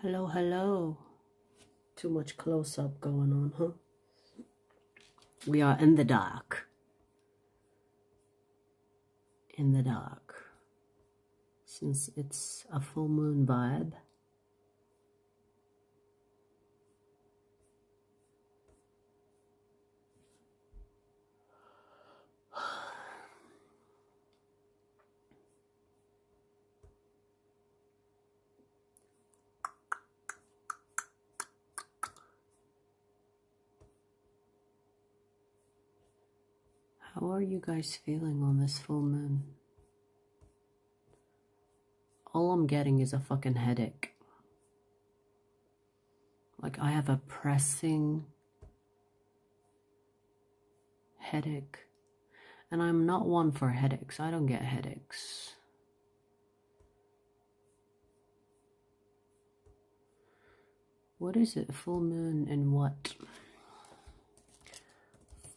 Hello, hello. Too much close-up going on, huh? We are in the dark. In the dark. Since it's a full moon vibe. How are you guys feeling on this full moon? All I'm getting is a fucking headache. Like, I have a pressing headache. And I'm not one for headaches. I don't get headaches. What is it? Full moon in what?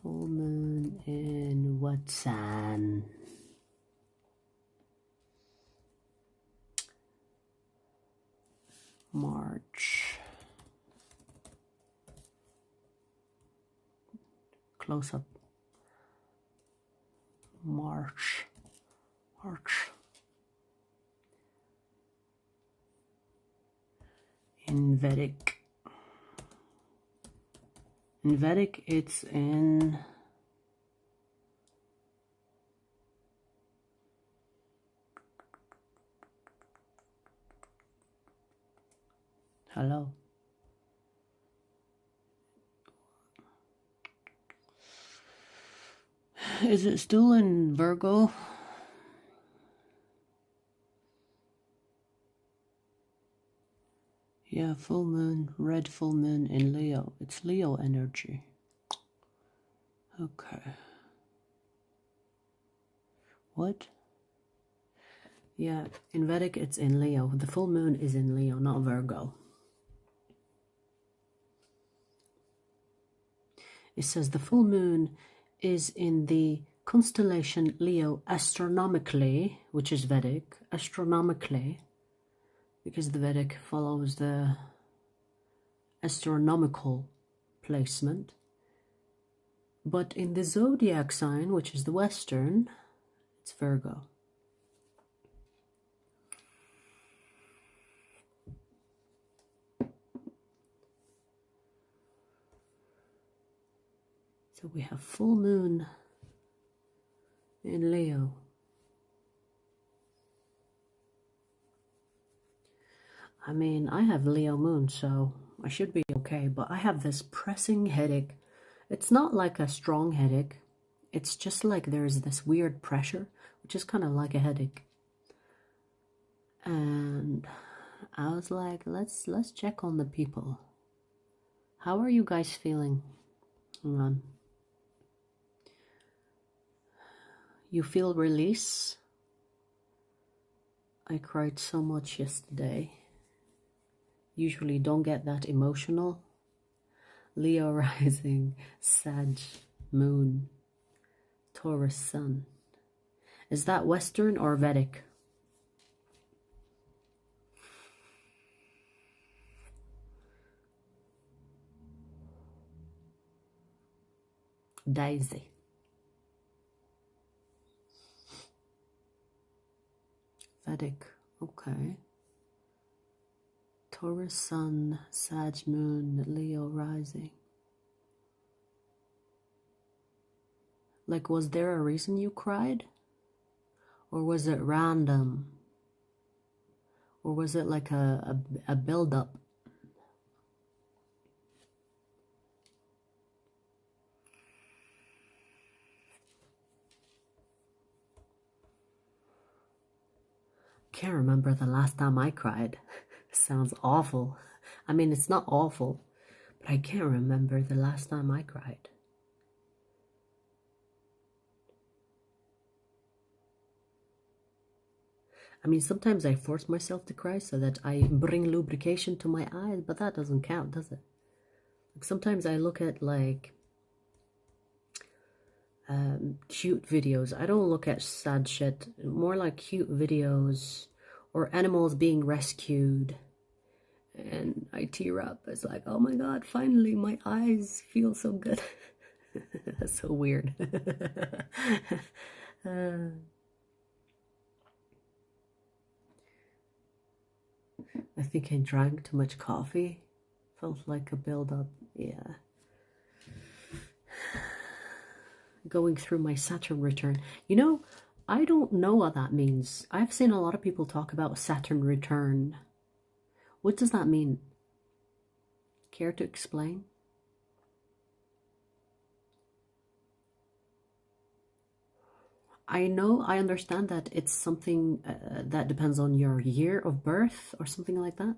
Full moon in what sign? March. Close up. March. In Vedic. In Vedic, it's in hello. Is it still in Virgo? Yeah, full moon, red full moon in Leo. It's Leo energy. Okay. What? Yeah, in Vedic it's in Leo. The full moon is in Leo, not Virgo. It says the full moon is in the constellation Leo astronomically, which is Vedic, astronomically, because the Vedic follows the astronomical placement. But in the Zodiac sign, which is the Western, it's Virgo. So we have full moon in Leo. I mean, I have Leo moon, so I should be okay, but I have this pressing headache. It's not like a strong headache. It's just like there's this weird pressure, which is kind of like a headache. And I was like, let's check on the people. How are you guys feeling? Hang on. You feel release? I cried so much yesterday. Usually don't get that emotional. Leo rising, Sag moon, Taurus sun. Is that Western or Vedic? Daisy. Vedic, okay. Taurus sun, Sag moon, Leo rising. Like, was there a reason you cried? Or was it random? Or was it like a build-up? Can't remember the last time I cried. Sounds awful. I mean, it's not awful, but I can't remember the last time I cried. I mean, sometimes I force myself to cry so that I bring lubrication to my eyes, but that doesn't count, does it? Like, sometimes I look at like cute videos. I don't look at sad shit. More like cute videos or animals being rescued and I tear up. It's like, oh my God, finally my eyes feel so good. That's so weird. I think I drank too much coffee. Felt like a build-up. Yeah. Going through my Saturn return. You know, I don't know what that means. I've seen a lot of people talk about Saturn return. What does that mean? Care to explain? I know, I understand that it's something that depends on your year of birth or something like that.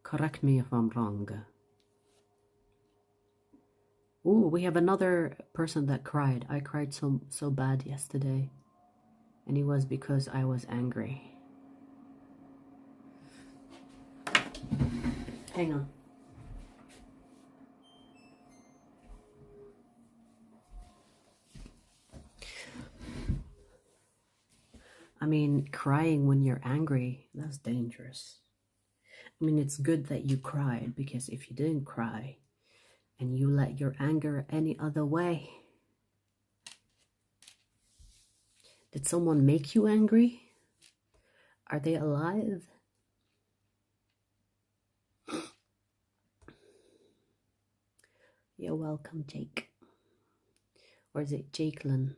Correct me if I'm wrong. Ooh, we have another person that cried. I cried so bad yesterday. And it was because I was angry. Hang on. I mean, crying when you're angry, that's dangerous. I mean, it's good that you cried, because if you didn't cry and you let your anger any other way, did someone make you angry? Are they alive? You're welcome, Jake. Or is it Jakelin?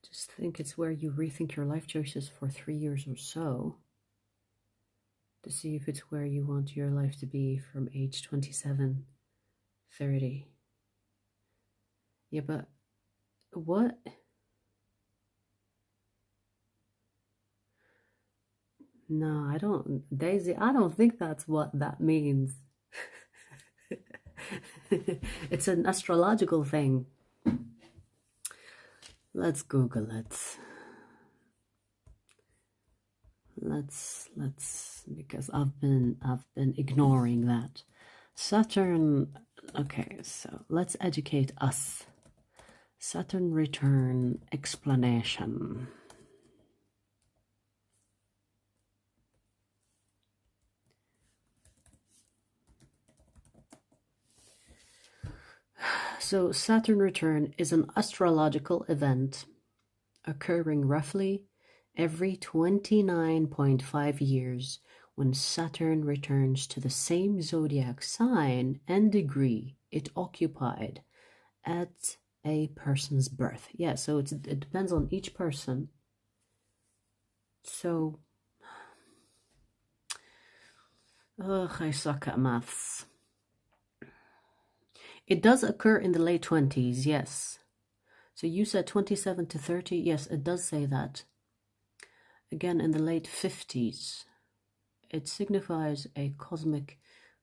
Just think it's where you rethink your life choices for 3 years or so to see if it's where you want your life to be from age 27, 30. Yeah, but what? No, I don't, Daisy, I don't think that's what that means. It's an astrological thing. Let's Google it. Let's because I've been ignoring that. Saturn, okay, so let's educate us. Saturn return explanation. So Saturn return is an astrological event occurring roughly every 29.5 years when Saturn returns to the same zodiac sign and degree it occupied at a person's birth. Yeah, so it depends on each person. So, I suck at maths. It does occur in the late 20s, yes. So you said 27 to 30. Yes, it does say that. Again, in the late 50s. It signifies a cosmic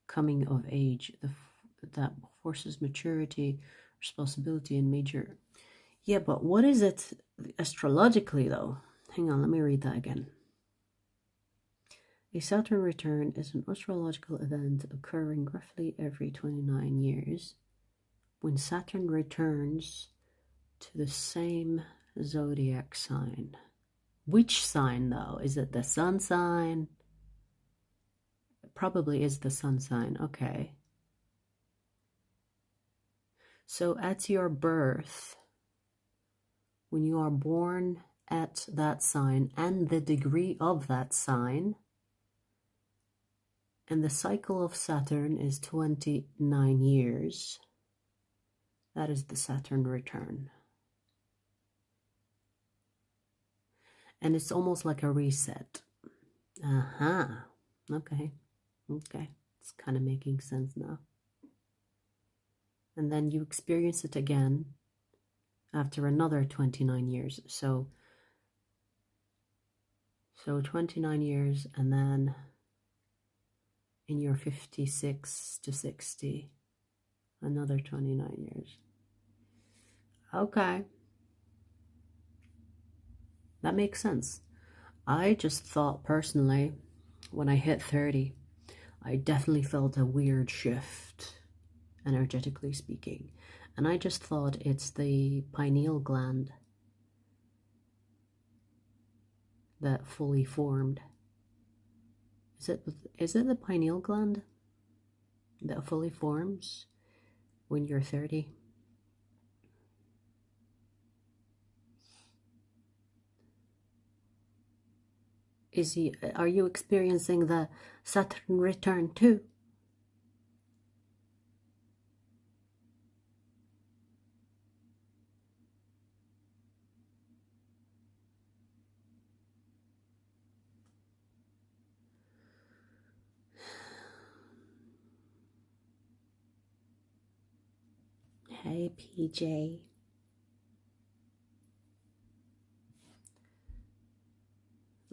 coming of age that forces maturity, responsibility, and major. Yeah, but what is it astrologically, though? Hang on, let me read that again. A Saturn return is an astrological event occurring roughly every 29 years when Saturn returns to the same zodiac sign. Which sign, though? Is it the sun sign? It probably is the sun sign. Okay. So at your birth, when you are born at that sign and the degree of that sign, and the cycle of Saturn is 29 years, that is the Saturn return. And it's almost like a reset. Okay. It's kind of making sense now. And then you experience it again after another 29 years. So So 29 years, and then in your 56 to 60, another 29 years. Okay. That makes sense. I just thought personally, when I hit 30, I definitely felt a weird shift, energetically speaking. And I just thought it's the pineal gland that fully formed. Is it the pineal gland that fully forms when you're 30? Are you experiencing the Saturn return too? Hey, PJ.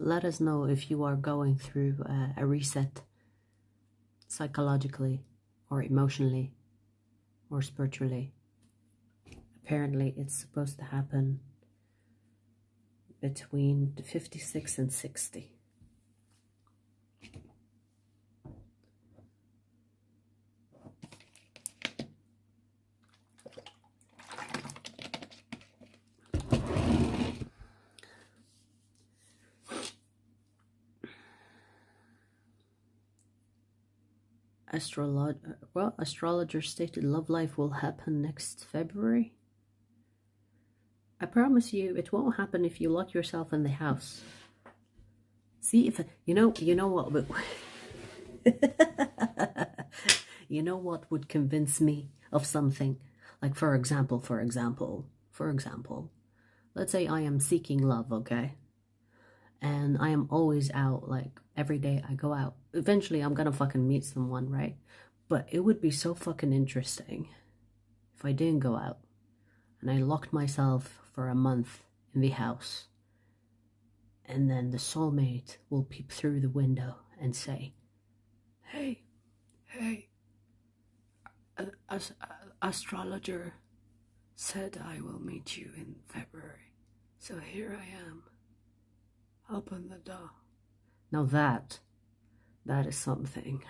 Let us know if you are going through a reset psychologically or emotionally or spiritually. Apparently, it's supposed to happen between 56 and 60. Astrologer stated love life will happen next February. I promise you it won't happen if you lock yourself in the house. See, if you know what you know what would convince me of something? Like for example, let's say I am seeking love, okay? And I am always out, like every day I go out. Eventually I'm gonna fucking meet someone, right? But it would be so fucking interesting if I didn't go out and I locked myself for a month in the house, and then the soulmate will peep through the window and say, hey, astrologer said I will meet you in February, so here I am. Open the door. Now that is something.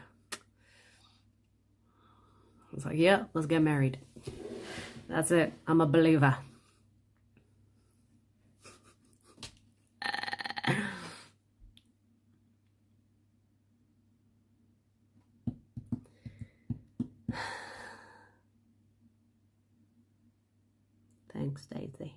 It's like, yeah, let's get married. That's it. I'm a believer. Thanks, Daisy.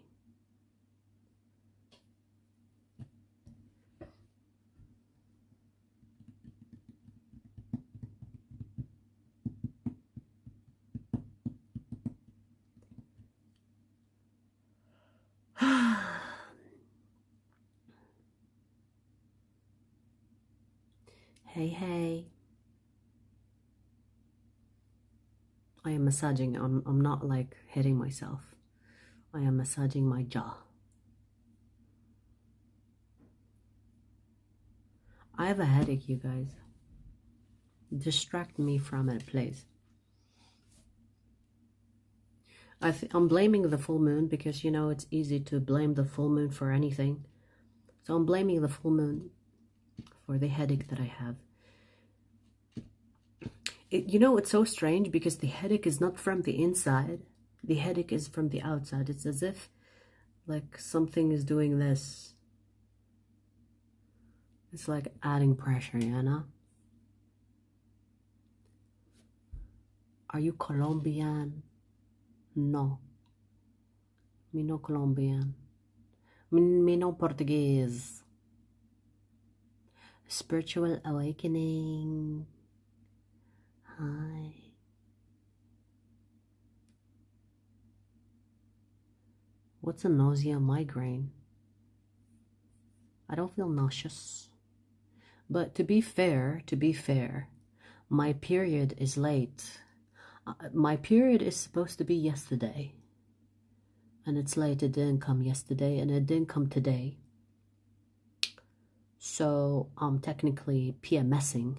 Hey. I am massaging. I'm not like hitting myself. I am massaging my jaw. I have a headache, you guys. Distract me from it, please. I'm blaming the full moon because, you know, it's easy to blame the full moon for anything. So I'm blaming the full moon for the headache that I have. You know, it's so strange because the headache is not from the inside. The headache is from the outside. It's as if like something is doing this. It's like adding pressure, you know? Are you Colombian? No. Me no Colombian. Me no Portuguese. Spiritual awakening. Hi. What's a nausea migraine? I don't feel nauseous. But to be fair, my period is late. My period is supposed to be yesterday. And it's late. It didn't come yesterday and it didn't come today. So I'm technically PMSing.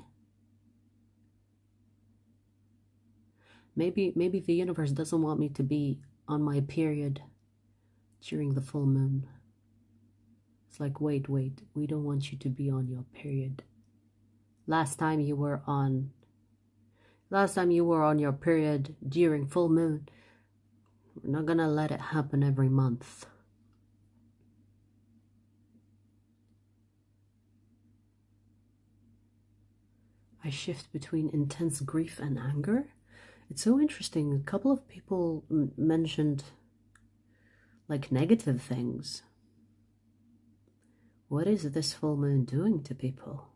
Maybe the universe doesn't want me to be on my period during the full moon. It's like, wait, we don't want you to be on your period. Last time you were on your period during full moon. We're not gonna let it happen every month. I shift between intense grief and anger. It's so interesting. A couple of people mentioned like negative things. What is this full moon doing to people?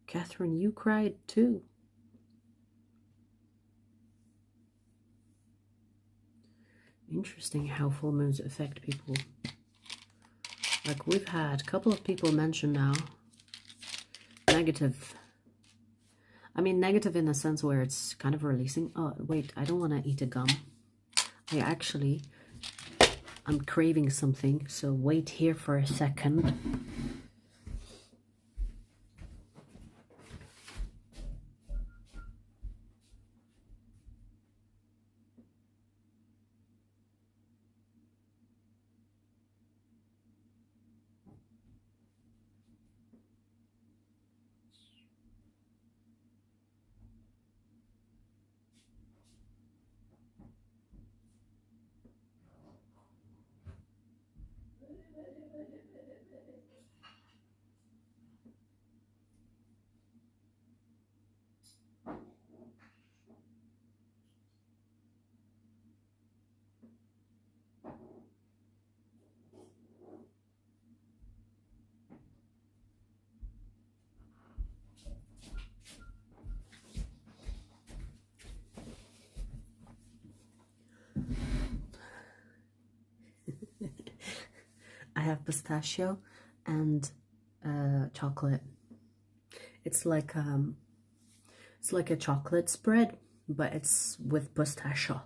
Catherine, you cried too. Interesting how full moons affect people. Like, we've had a couple of people mention now negative. I mean, negative in a sense where it's kind of releasing. Oh, wait, I don't want to eat a gum. I'm craving something, so wait here for a second. I have pistachio and chocolate. It's like a chocolate spread, but it's with pistachio.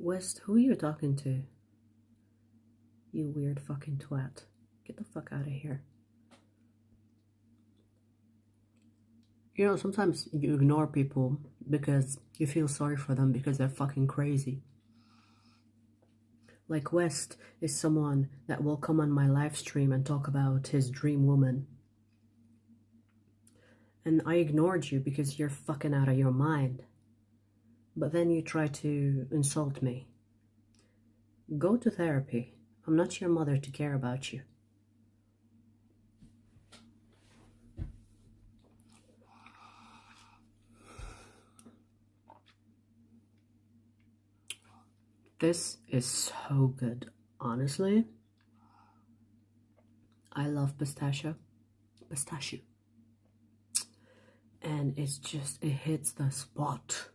West, who are you talking to? You weird fucking twat. Get the fuck out of here. You know, sometimes you ignore people because you feel sorry for them because they're fucking crazy. Like, West is someone that will come on my live stream and talk about his dream woman. And I ignored you because you're fucking out of your mind. But then you try to insult me. Go to therapy. I'm not your mother to care about you. This is so good, honestly. I love pistachio. And it's just, it hits the spot.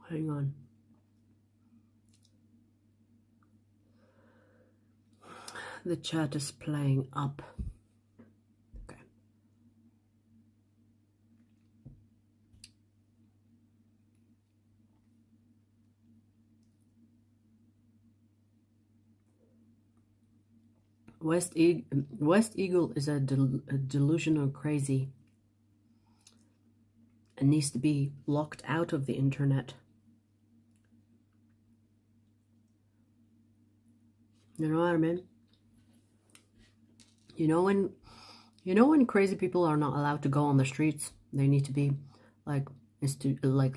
Hang on. The chat is playing up. Okay. West Eagle is a delusional crazy and needs to be locked out of the internet. You know what I mean? You know when crazy people are not allowed to go on the streets, they need to be like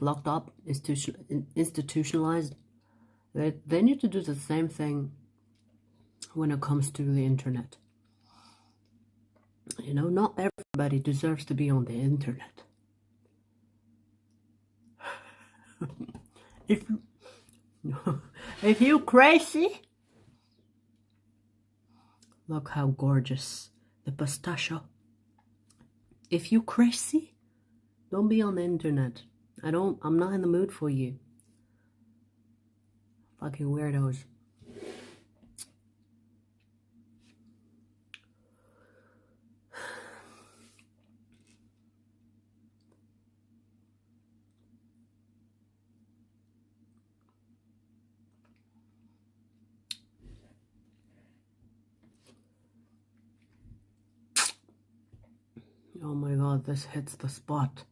locked up, institutionalized. They need to do the same thing when it comes to the internet. You know, not everybody deserves to be on the internet. If you crazy, look how gorgeous the pistachio. If you crazy, don't be on the internet. I'm not in the mood for you. Fucking weirdos. Oh my god, this hits the spot.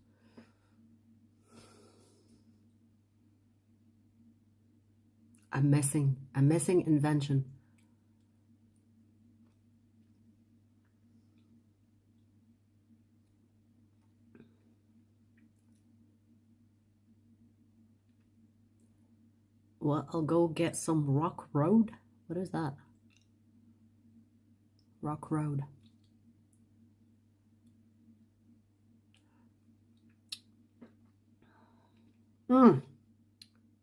A missing invention. Well, I'll go get some Rock Road. What is that? Rock Road.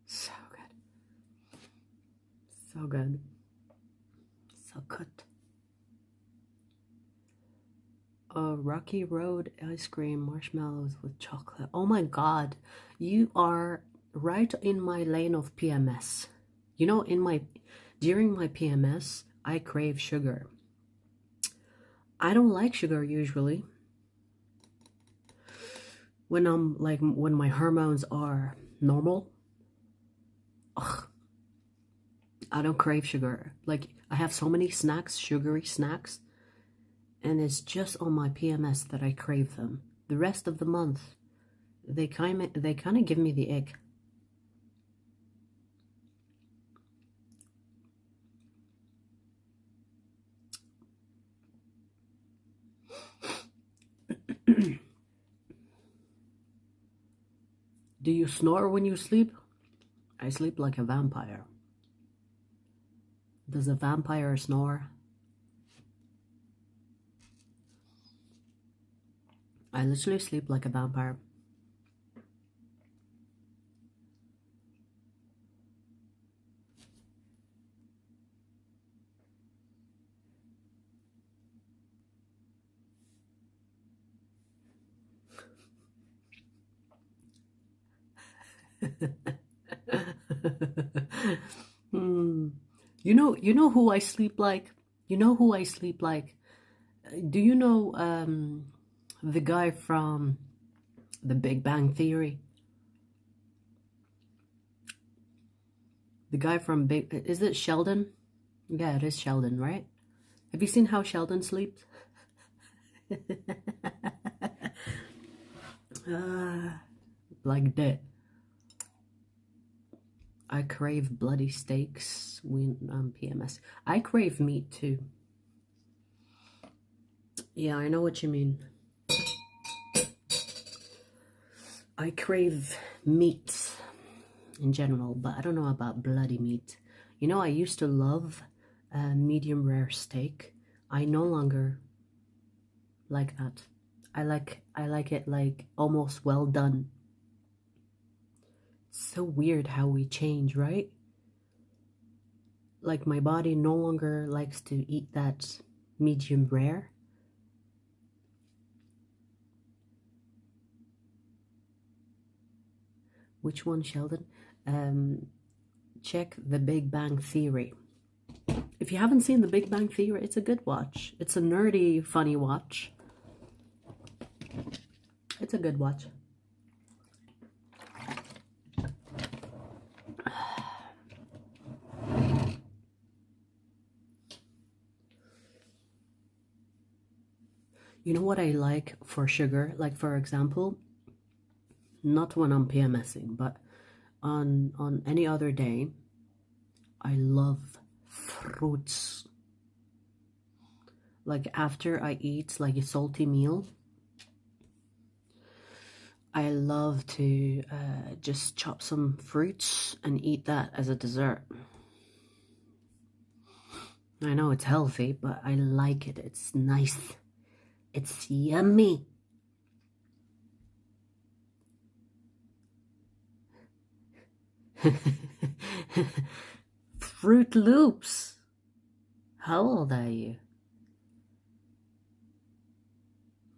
So good. So good. So good. Rocky Road ice cream, marshmallows with chocolate. Oh my god. You are right in my lane of PMS. You know, during my PMS, I crave sugar. I don't like sugar usually. When my hormones are normal, I don't crave sugar. Like, I have so many snacks, sugary snacks, and it's just on my PMS that I crave them. The rest of the month, they kind of give me the ick. Do you snore when you sleep? I sleep like a vampire. Does a vampire snore? I literally sleep like a vampire. You know who I sleep like? You know who I sleep like? Do you know the guy from The Big Bang Theory? The guy from is it Sheldon? Yeah, it is Sheldon, right? Have you seen how Sheldon sleeps? Like that. I crave bloody steaks when I'm PMS. I crave meat too. Yeah, I know what you mean. I crave meat in general, but I don't know about bloody meat. You know, I used to love medium rare steak. I no longer like that. I like it like almost well done. It's so weird how we change, right? Like, my body no longer likes to eat that medium rare. Which one, Sheldon? Check The Big Bang Theory. If you haven't seen The Big Bang Theory, it's a good watch. It's a nerdy, funny watch. It's a good watch. You know what I like for sugar? Like, for example, not when I'm PMSing, but on any other day, I love fruits. Like, after I eat like a salty meal, I love to just chop some fruits and eat that as a dessert. I know it's healthy, but I like it. It's nice. It's yummy. Fruit Loops. How old are you?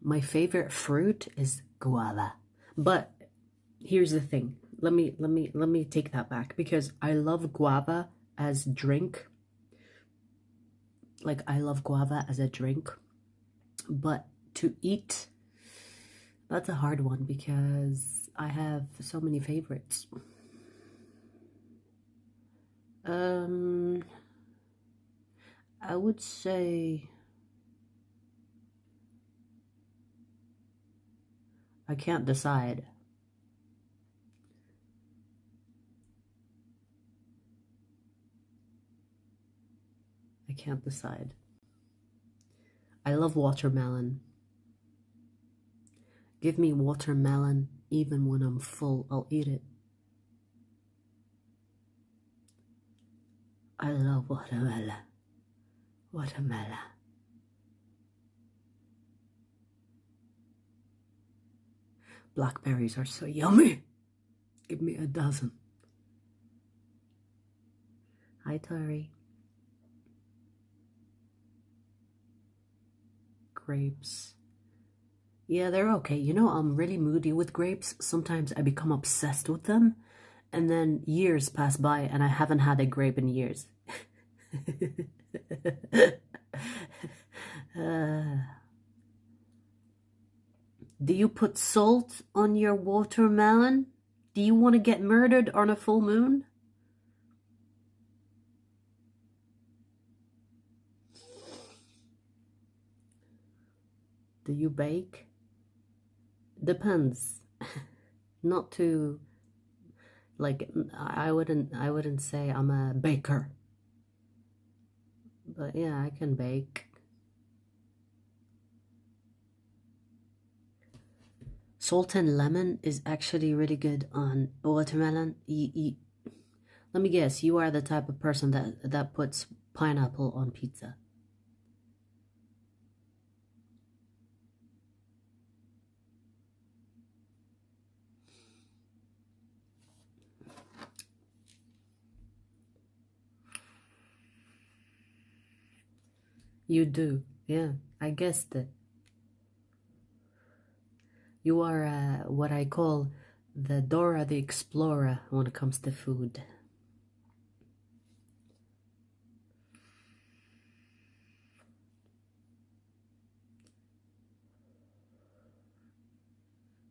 My favorite fruit is guava. But here's the thing. Let me take that back, because I love guava as drink. Like, I love guava as a drink, but to eat, that's a hard one because I have so many favorites. I would say I can't decide. I can't decide. I love watermelon. Give me watermelon even when I'm full, I'll eat it. I love watermelon. Watermelon. Blackberries are so yummy. Give me a dozen. Hi, Tori. Grapes. Yeah, they're okay. You know, I'm really moody with grapes. Sometimes I become obsessed with them, and then years pass by and I haven't had a grape in years. Do you put salt on your watermelon? Do you want to get murdered on a full moon? Do you bake? Depends. Not to, like, I wouldn't say I'm a baker. But yeah, I can bake. Salt and lemon is actually really good on watermelon. Let me guess, you are the type of person that puts pineapple on pizza. You do, yeah, I guessed it. You are what I call the Dora the Explorer when it comes to food.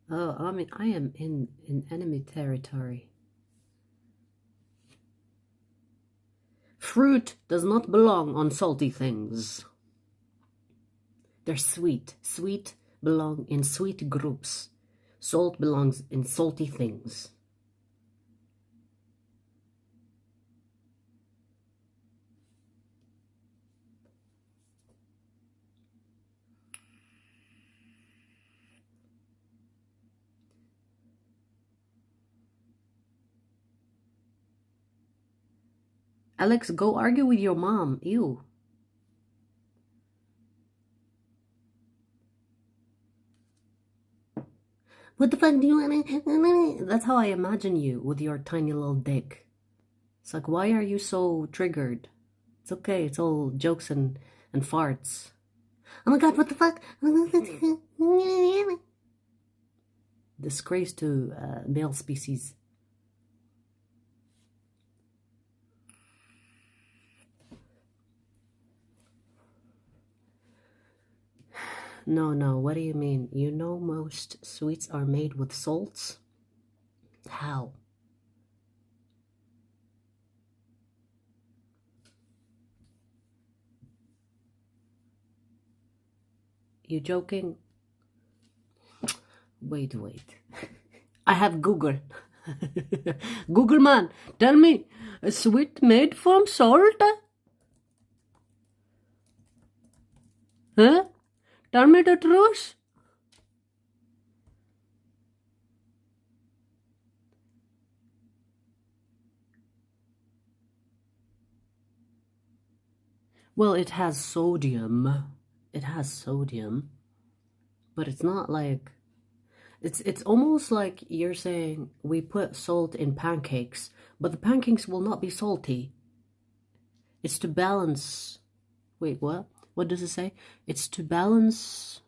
Oh, I mean, I am in enemy territory. Fruit does not belong on salty things. They're sweet. Sweet belong in sweet groups. Salt belongs in salty things. Alex, go argue with your mom. Ew. What the fuck do you want? That's how I imagine you with your tiny little dick. It's like, why are you so triggered? It's okay. It's all jokes and farts. Oh my god, what the fuck? Disgrace to male species. No, what do you mean? You know most sweets are made with salts? How? You joking? Wait. I have Google. Google man, tell me, a sweet made from salt? Huh? Tell me the truth. Well, it has sodium. It has sodium. But it's not like... It's almost like you're saying we put salt in pancakes, but the pancakes will not be salty. It's to balance. Wait, what? What does it say? It's to balance.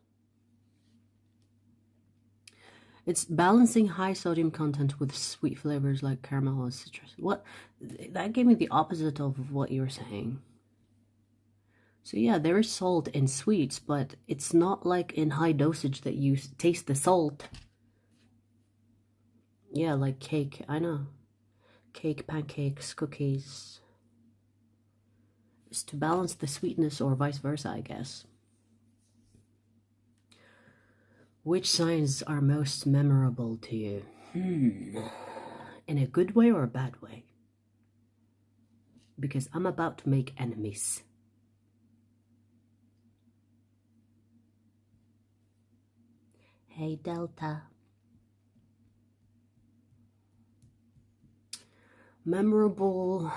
It's balancing high sodium content with sweet flavors like caramel or citrus. What? That gave me the opposite of what you were saying. So yeah, there is salt in sweets, but it's not like in high dosage that you taste the salt. Yeah, like cake, I know. Cake, pancakes, cookies. It's to balance the sweetness or vice versa, I guess. Which signs are most memorable to you? In a good way or a bad way? Because I'm about to make enemies. Hey, Delta. Memorable.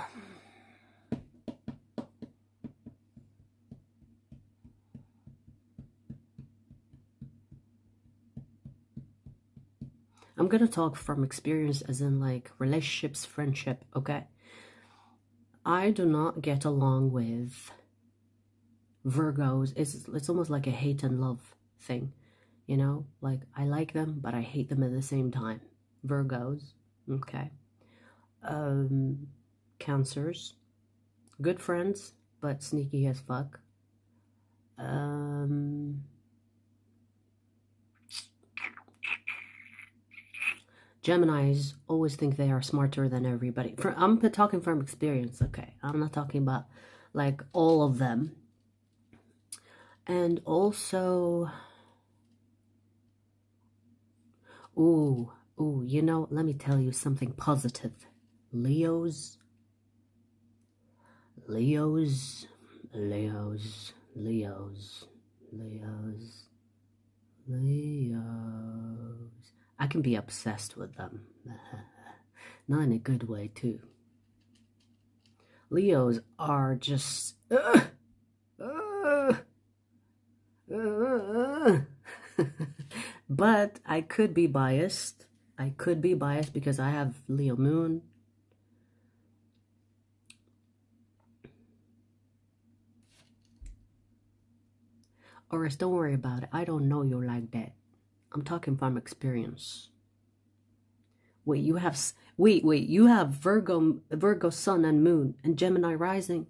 I'm gonna talk from experience as in like relationships, friendship, okay? I do not get along with Virgos. It's almost like a hate and love thing, you know? Like I like them, but I hate them at the same time. Virgos, okay? Cancers, good friends, but sneaky as fuck. Geminis always think they are smarter than everybody. I'm talking from experience, okay? I'm not talking about like all of them. And also, you know, let me tell you something positive. Leos. I can be obsessed with them. Not in a good way, too. Leos are just... But I could be biased. I could be biased because I have Leo moon. Or don't worry about it. I don't know you like that. I'm talking from experience. Wait, you have Virgo sun and moon and Gemini rising.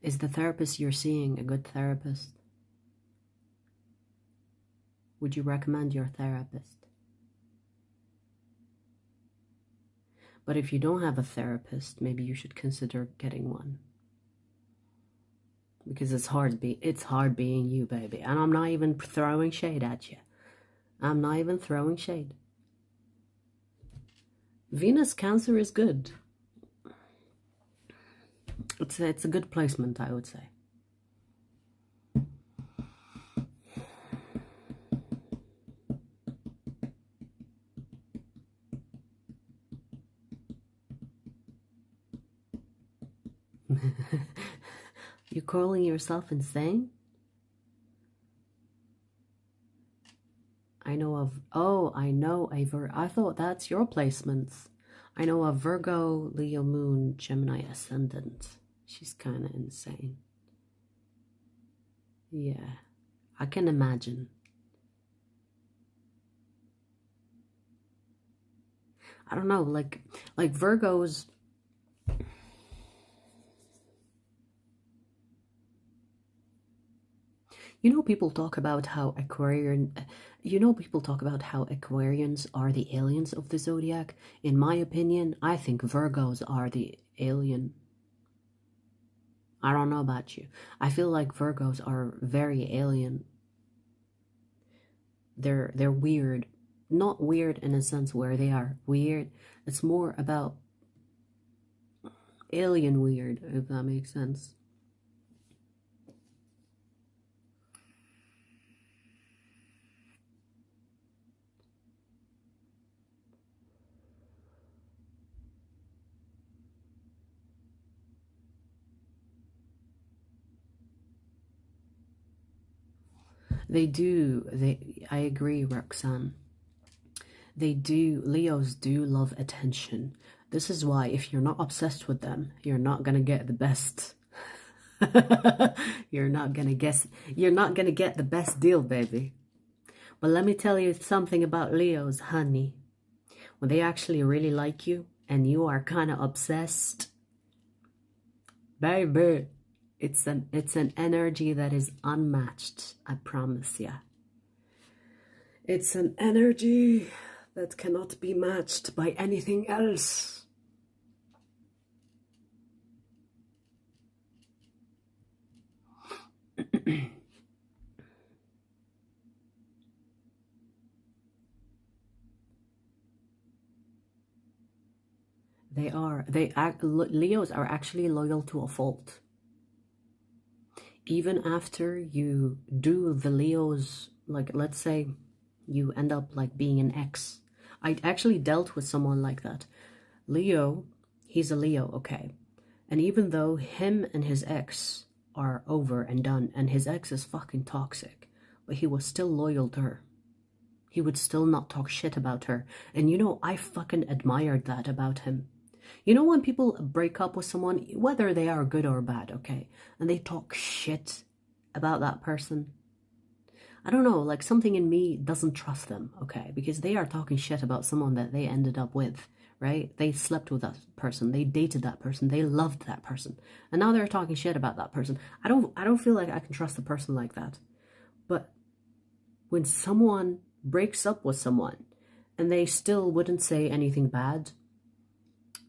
Is the therapist you're seeing a good therapist? Would you recommend your therapist? But if you don't have a therapist, maybe you should consider getting one. Because it's hard being you, baby. And I'm not even throwing shade at you. I'm not even throwing shade. Venus Cancer is good. It's a good placement, I would say. You're calling yourself insane? I know I thought that's your placements. I know a Virgo, Leo moon, Gemini ascendant. She's kind of insane. Yeah, I can imagine. I don't know, like Virgos. People talk about how Aquarians are the aliens of the zodiac. In my opinion, I think Virgos are the alien. I don't know about you. I feel like Virgos are very alien. They're weird. Not weird in a sense where they are weird. It's more about alien weird, if that makes sense. They do. I agree, Roxanne. They do. Leos do love attention. This is why if you're not obsessed with them, you're not gonna get the best. You're not gonna get the best deal, baby. But let me tell you something about Leos, honey. When they actually really like you and you are kind of obsessed, baby, it's an energy that is unmatched, I promise ya. It's an energy that cannot be matched by anything else. Leos are actually loyal to a fault. Even after you do the Leos, like let's say you end up like being an ex. I actually dealt with someone like that. Leo, he's a Leo, okay. And even though him and his ex are over and done, and his ex is fucking toxic, but he was still loyal to her. He would still not talk shit about her. And you know, I fucking admired that about him. You know when people break up with someone, whether they are good or bad, okay, and they talk shit about that person? I don't know, like something in me doesn't trust them, okay, because they are talking shit about someone that they ended up with, right? They slept with that person, they dated that person, they loved that person, and now they're talking shit about that person. I don't feel like I can trust a person like that. But when someone breaks up with someone and they still wouldn't say anything bad,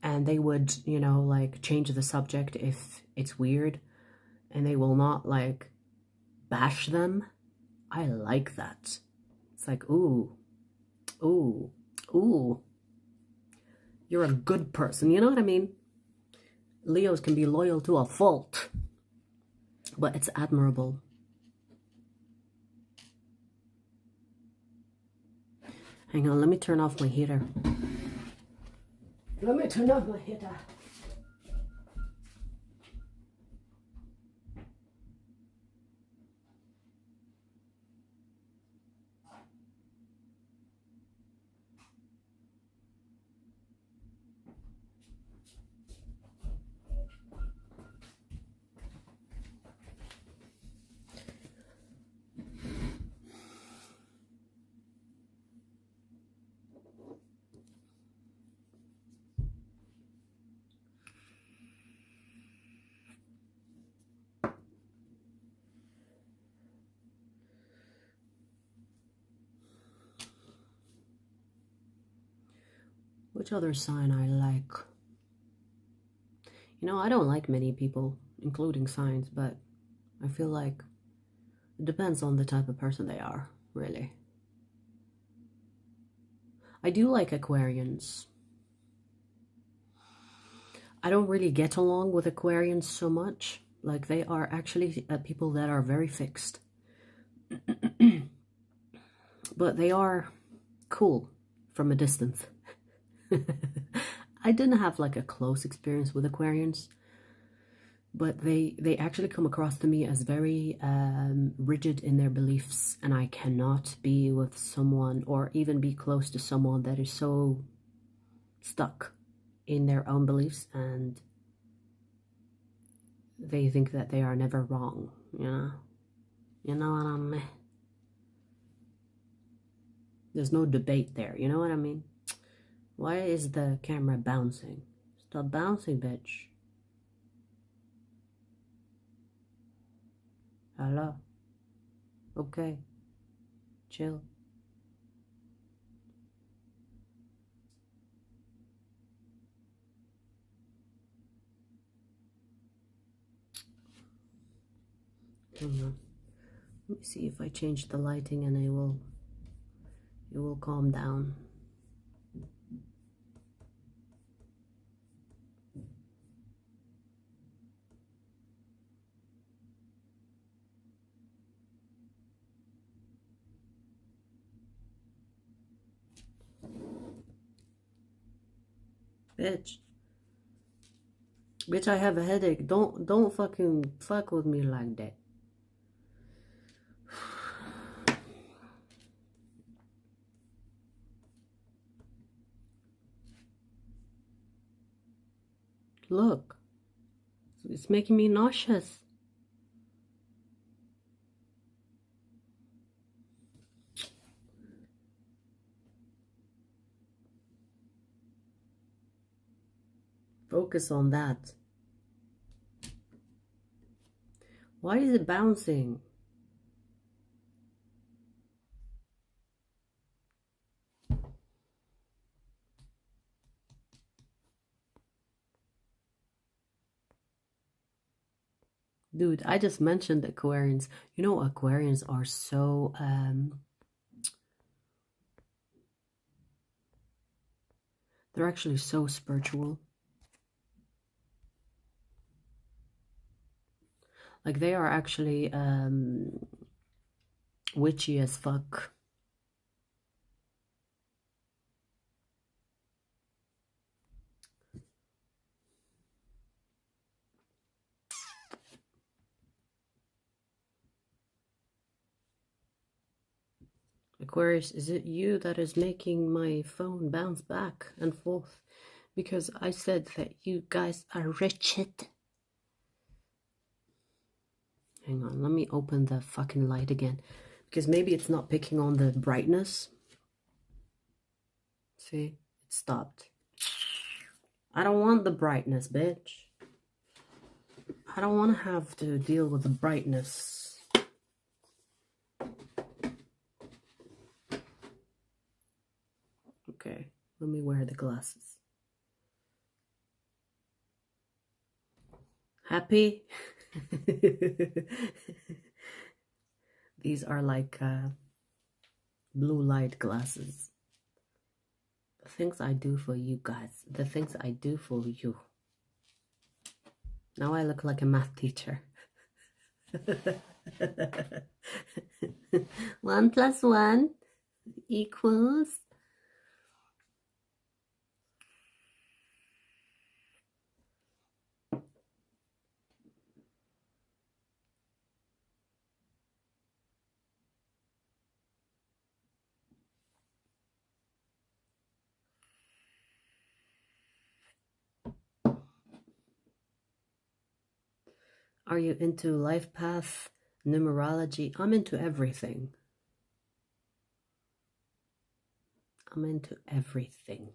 and they would, you know, like change the subject if it's weird, and they will not like bash them, I like that. It's like, ooh, ooh, ooh, you're a good person, you know what I mean? Leos can be loyal to a fault, but it's admirable. Hang on, let me turn off my heater. Let me turn off my heater. Which other sign I like? You know, I don't like many people, including signs, but I feel like it depends on the type of person they are, really. I do like Aquarians. I don't really get along with Aquarians so much. Like, they are actually people that are very fixed. But they are cool from a distance. I didn't have like a close experience with Aquarians, but they actually come across to me as very rigid in their beliefs, and I cannot be with someone or even be close to someone that is so stuck in their own beliefs and they think that they are never wrong, you know? You know what I mean? There's no debate there, you know what I mean? Why is the camera bouncing? Stop bouncing, bitch. Hello? Okay. Chill. Hang on. Let me see if I change the lighting and it will calm down. Bitch, I have a headache. Don't fucking fuck with me like that. Look, it's making me nauseous. Focus on that. Why is it bouncing? Dude, I just mentioned Aquarians. You know, Aquarians are so they're actually so spiritual. Like, they are actually witchy as fuck. Aquarius, is it you that is making my phone bounce back and forth? Because I said that you guys are wretched. Hang on, let me open the fucking light again. Because maybe it's not picking on the brightness. See, it stopped. I don't want the brightness, bitch. I don't want to have to deal with the brightness. Okay, let me wear the glasses. Happy? These are like blue light glasses. The things I do for you guys. The things I do for you. Now I look like a math teacher. 1 + 1 equals... Are you into life path, numerology? I'm into everything. I'm into everything.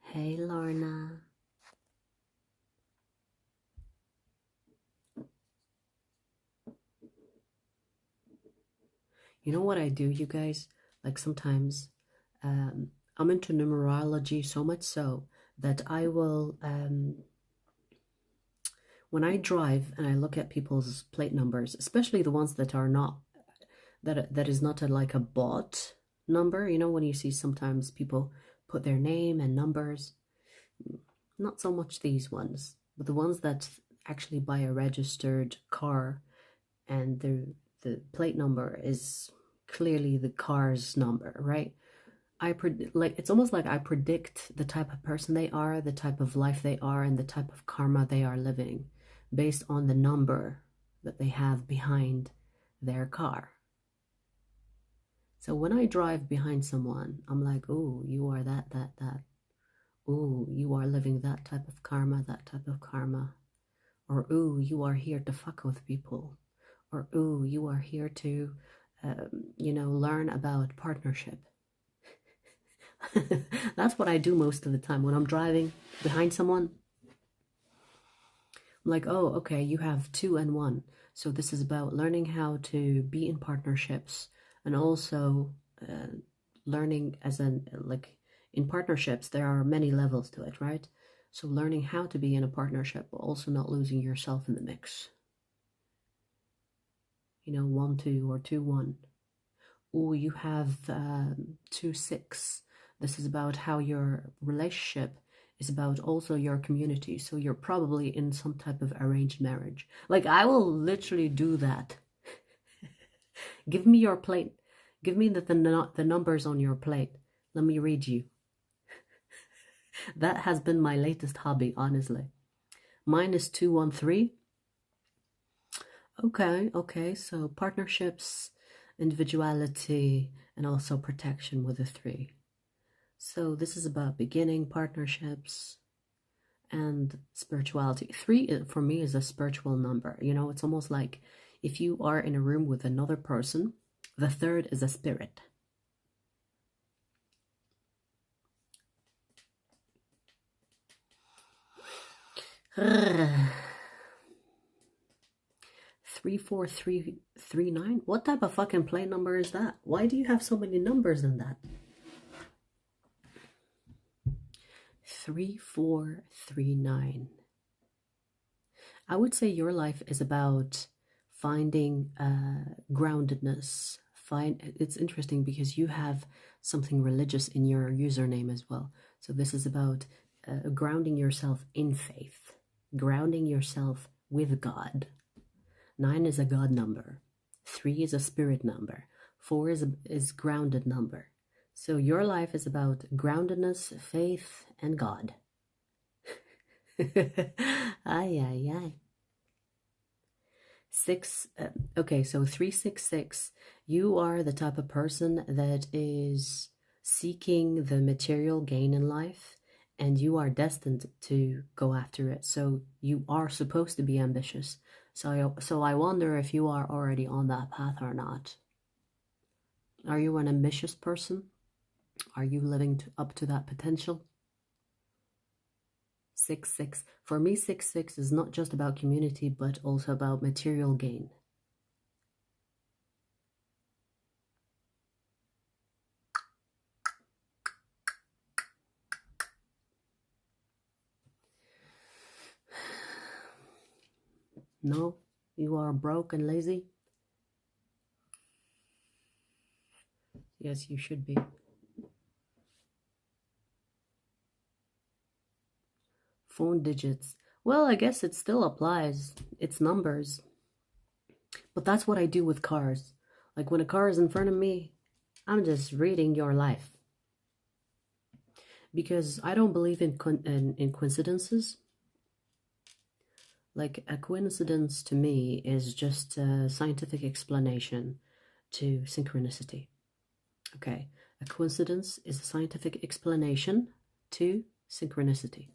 Hey, Lorna. You know what I do, you guys? Like, sometimes I'm into numerology so much so that I will, when I drive and I look at people's plate numbers, especially the ones that are not, that is not like a bought number, you know, when you see sometimes people put their name and numbers, not so much these ones, but the ones that actually buy a registered car and the plate number is clearly the car's number, right? Like, it's almost like I predict the type of person they are, the type of life they are, and the type of karma they are living based on the number that they have behind their car. So when I drive behind someone, I'm like, oh, you are that. Oh, you are living that type of karma, that type of karma. Or, oh, you are here to fuck with people. Or, oh, you are here to, you know, learn about partnership. That's what I do most of the time. When I'm driving behind someone, I'm like, oh, okay, you have 2 and 1. So this is about learning how to be in partnerships, and also learning as in, like, in partnerships, there are many levels to it, right? So learning how to be in a partnership, but also not losing yourself in the mix. You know, 1 2 or 2 1. Oh, you have 2 6. This is about how your relationship is about also your community. So you're probably in some type of arranged marriage. Like, I will literally do that. Give me your plate. Give me the numbers on your plate. Let me read you. That has been my latest hobby, honestly. Mine is 213. Okay. So partnerships, individuality, and also protection with a 3. So this is about beginning partnerships and spirituality. 3 for me is a spiritual number. You know, it's almost like if you are in a room with another person, the third is a spirit. Three, 4, 3, 3, 9. What type of fucking plane number is that? Why do you have so many numbers in that? 3, 4, 3, 9. I would say your life is about finding groundedness. It's interesting because you have something religious in your username as well. So this is about grounding yourself in faith, grounding yourself with God. 9 is a God number. 3 is a spirit number. 4 is grounded number. So your life is about groundedness, faith, and God. Ay. 6, okay, so 366, you are the type of person that is seeking the material gain in life, and you are destined to go after it. So you are supposed to be ambitious. So I wonder if you are already on that path or not. Are you an ambitious person? Are you living up to that potential? 6, for me, 6 is not just about community, but also about material gain. No, you are broke and lazy? Yes, you should be. Phone digits. Well, I guess it still applies. It's numbers. But that's what I do with cars. Like when a car is in front of me, I'm just reading your life. Because I don't believe in coincidences. Like a coincidence to me is just a scientific explanation to synchronicity. Okay, a coincidence is a scientific explanation to synchronicity.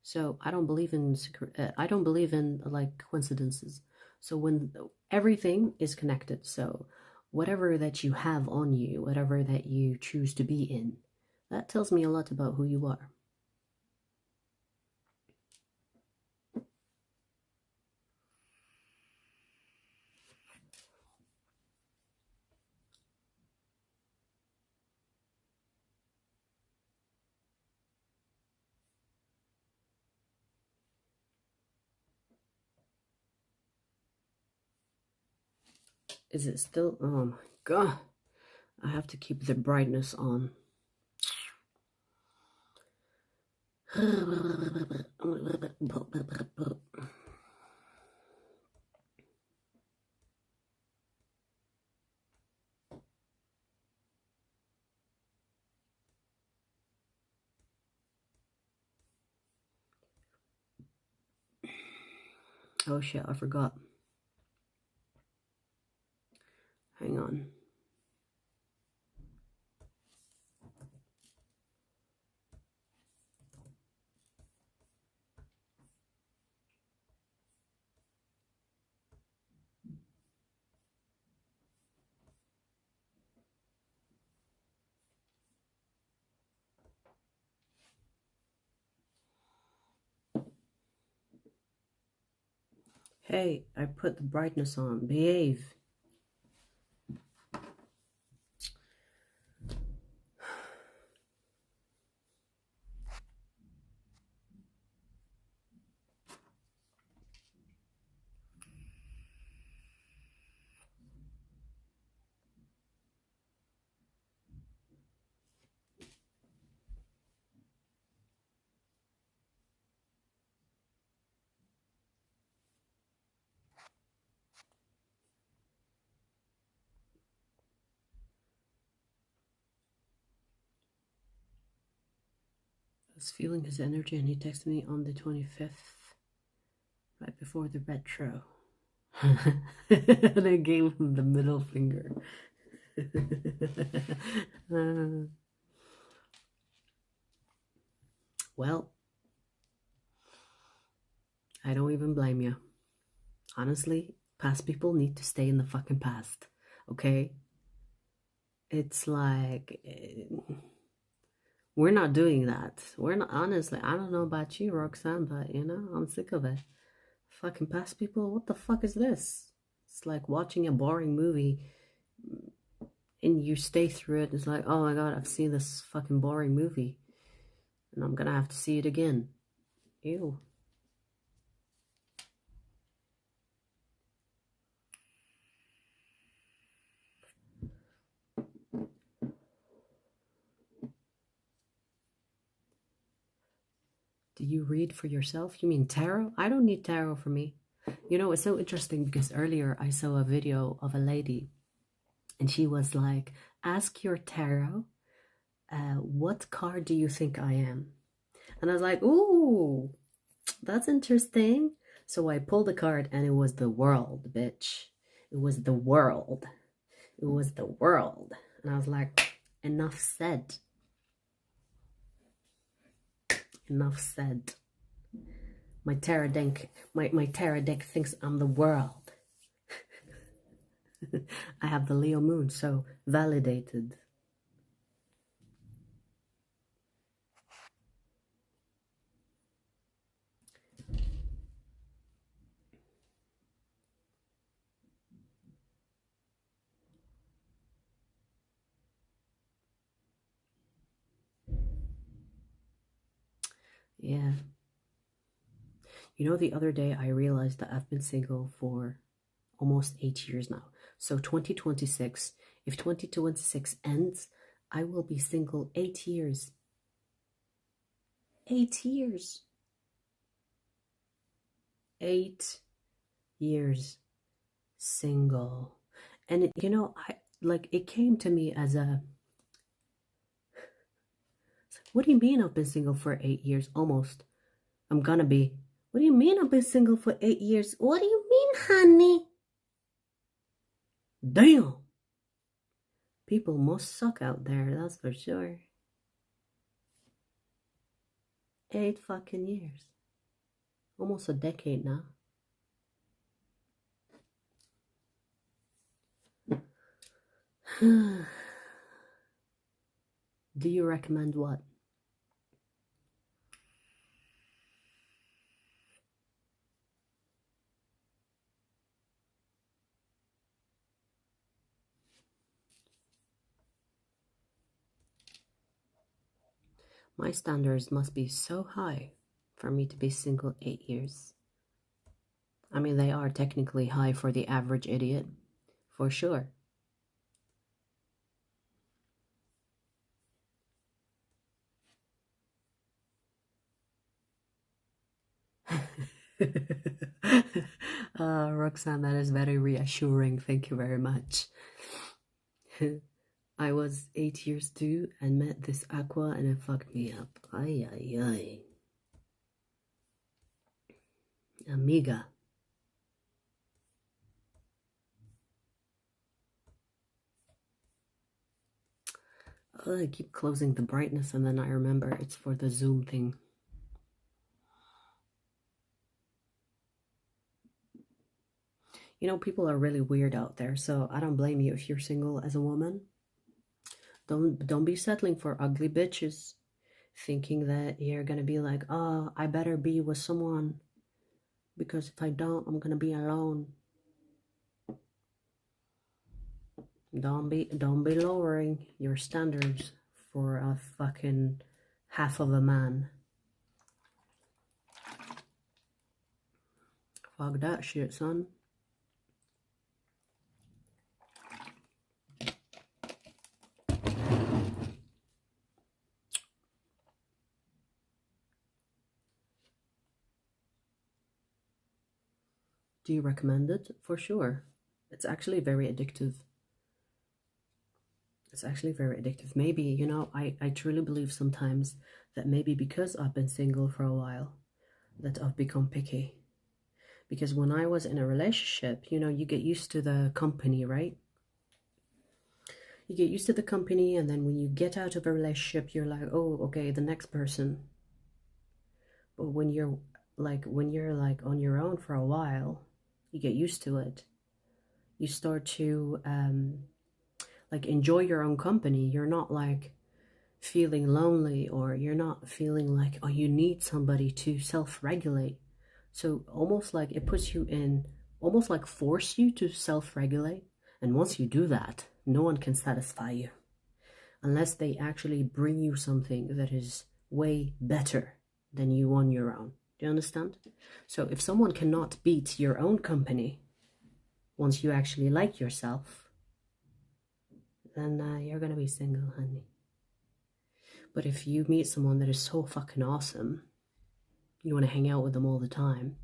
So I don't believe in like coincidences. So when everything is connected, so whatever that you have on you, whatever that you choose to be in, that tells me a lot about who you are. Is it still? Oh my God. I have to keep the brightness on. Oh shit, I forgot. Hang on. Hey, I put the brightness on. Behave. I was feeling his energy and he texted me on the 25th, right before the retro. And I gave him the middle finger. Well, I don't even blame you. Honestly, past people need to stay in the fucking past, okay? It's like, we're not doing that. We're not, honestly, I don't know about you, Roxanne, but you know, I'm sick of it. Fucking past people, what the fuck is this? It's like watching a boring movie and you stay through it. It's like, oh my god, I've seen this fucking boring movie and I'm gonna have to see it again. Ew. Do you read for yourself? You mean tarot? I don't need tarot for me. You know, it's so interesting because earlier I saw a video of a lady and she was like, ask your tarot, what card do you think I am? And I was like, ooh, that's interesting. So I pulled the card and it was the world, bitch. It was the world. It was the world. And I was like, enough said. Enough said. My tarot deck thinks I'm the world. I have the Leo moon, so validated. Yeah. You know, the other day I realized that I've been single for almost 8 years now. So 2026, if 2026 ends, I will be single 8 years. 8 years. 8 years single. And it, you know, it came to me as a, what do you mean I've been single for 8 years? Almost. I'm gonna be. What do you mean I've been single for 8 years? What do you mean, honey? Damn. People must suck out there, that's for sure. 8 fucking years. Almost a decade now. Do you recommend what? My standards must be so high for me to be single 8 years. I mean, they are technically high for the average idiot, for sure. Roxanne, that is very reassuring. Thank you very much. I was 8 years too and met this aqua and it fucked me up. Ay, ay, ay. Amiga. Oh, I keep closing the brightness and then I remember it's for the Zoom thing. You know, people are really weird out there, so I don't blame you if you're single as a woman. Don't be settling for ugly bitches, thinking that you're gonna be like, oh, I better be with someone, because if I don't, I'm gonna be alone. Don't be lowering your standards for a fucking half of a man. Fuck that shit, son. Do you recommend it? For sure. It's actually very addictive. It's actually very addictive. Maybe, you know, I truly believe sometimes that maybe because I've been single for a while, that I've become picky. Because when I was in a relationship, you know, you get used to the company, right? You get used to the company, and then when you get out of a relationship, you're like, oh, okay, the next person. But when you're like on your own for a while, you get used to it. You start to like enjoy your own company. You're not like feeling lonely, or you're not feeling like, oh, you need somebody to self-regulate. So almost like it puts you in, almost like force you to self-regulate. And once you do that, no one can satisfy you unless they actually bring you something that is way better than you on your own. Do you understand? So if someone cannot beat your own company once you actually like yourself, then you're gonna be single, honey. But if you meet someone that is so fucking awesome, you want to hang out with them all the time,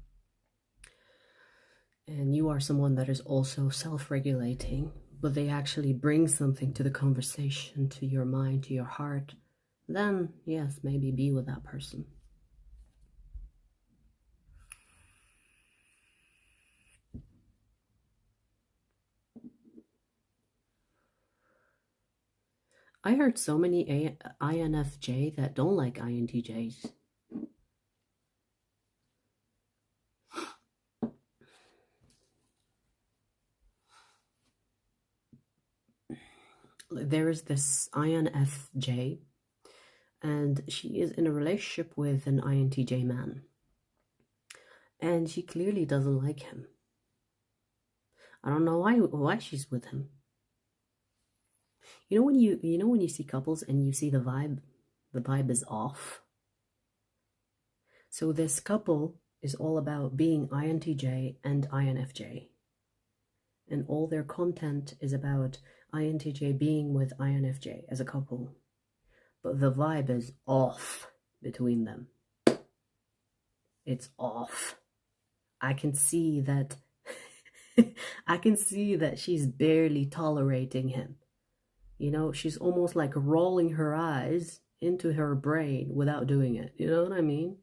and you are someone that is also self-regulating, but they actually bring something to the conversation, to your mind, to your heart, then yes, maybe be with that person. I heard so many INFJ that don't like INTJs. There is this INFJ, and she is in a relationship with an INTJ man, and she clearly doesn't like him. I don't know why she's with him. You know when you see couples and you see the vibe is off. So this couple is all about being INTJ and INFJ, and all their content is about INTJ being with INFJ as a couple, but the vibe is off between them. It's off. I can see that. I can see that she's barely tolerating him. You know, she's almost like rolling her eyes into her brain without doing it. You know what I mean?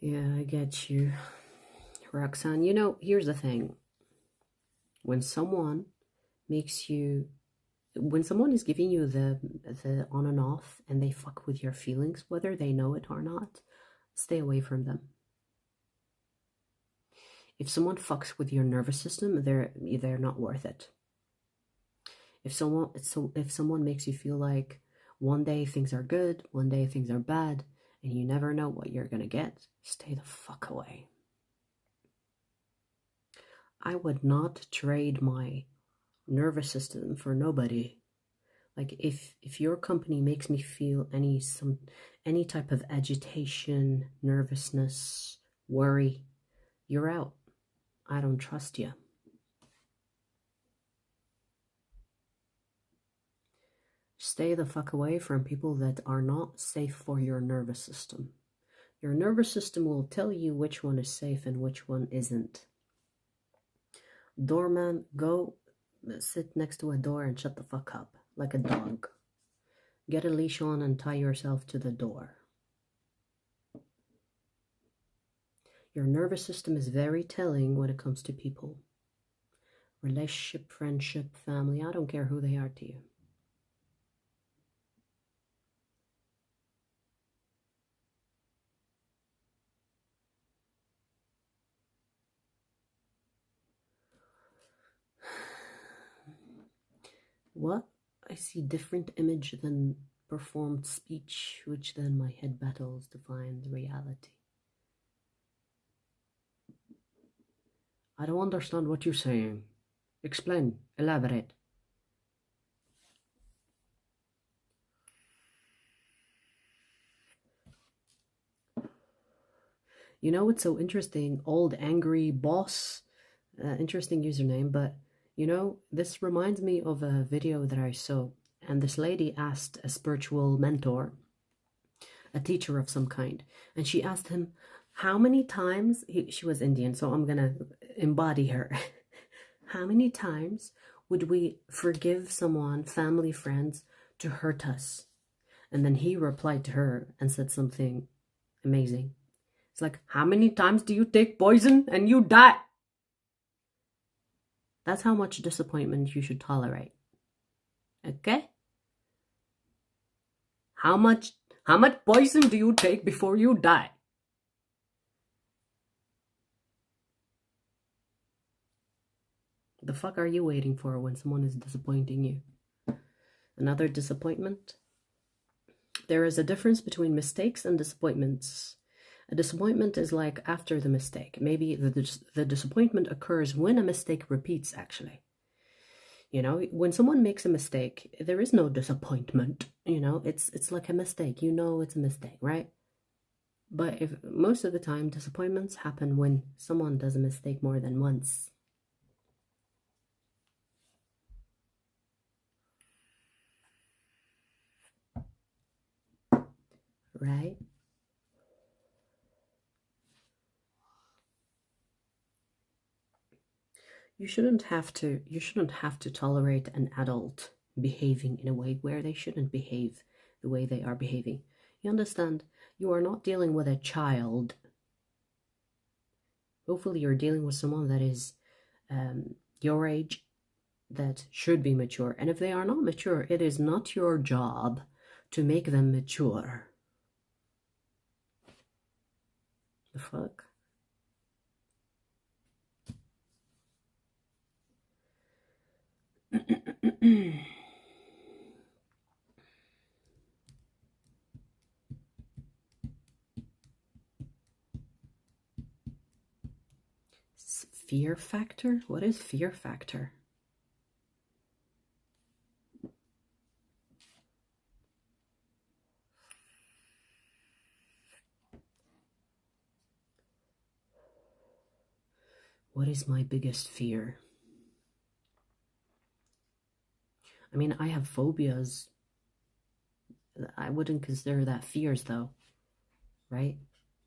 Yeah, I get you, Roxanne. You know, here's the thing. When someone is giving you the on and off, and they fuck with your feelings, whether they know it or not, stay away from them. If someone fucks with your nervous system, they're not worth it. If someone makes you feel like one day things are good, one day things are bad, and you never know what you're gonna get, stay the fuck away. I would not trade my nervous system for nobody. Like if your company makes me feel any type of agitation, nervousness, worry, you're out. I don't trust you. Stay the fuck away from people that are not safe for your nervous system. Your nervous system will tell you which one is safe and which one isn't. Doorman, go sit next to a door and shut the fuck up, like a dog. Get a leash on and tie yourself to the door. Your nervous system is very telling when it comes to people. Relationship, friendship, family, I don't care who they are to you. What? I see different image than performed speech, which then my head battles to find reality. I don't understand what you're saying. Explain, elaborate. You know what's so interesting? Old Angry Boss. Interesting username, but you know, this reminds me of a video that I saw, and this lady asked a spiritual mentor, a teacher of some kind, and she asked him how many times, she was Indian, so I'm gonna embody her. How many times would we forgive someone, family, friends, to hurt us? And then he replied to her and said something amazing. It's like, how many times do you take poison and you die? That's how much disappointment you should tolerate. Okay? How much poison do you take before you die? The fuck are you waiting for when someone is disappointing you? Another disappointment? There is a difference between mistakes and disappointments. A disappointment is like after the mistake. Maybe the disappointment occurs when a mistake repeats, actually. You know, when someone makes a mistake, there is no disappointment. You know, it's like a mistake. You know it's a mistake, right? But if most of the time, disappointments happen when someone does a mistake more than once. Right? You shouldn't have to tolerate an adult behaving in a way where they shouldn't behave the way they are behaving. You understand? You are not dealing with a child. Hopefully you're dealing with someone that is your age, that should be mature. And if they are not mature, it is not your job to make them mature. The fuck? Fear factor? What is fear factor? What is my biggest fear? I mean, I have phobias. I wouldn't consider that fears, though, right?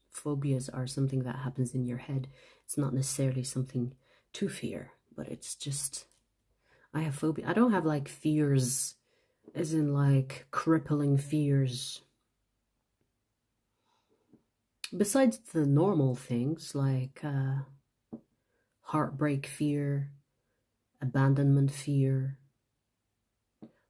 Phobias are something that happens in your head. It's not necessarily something to fear, but it's just, I have phobia. I don't have like fears as in like crippling fears. Besides the normal things like heartbreak fear, abandonment fear.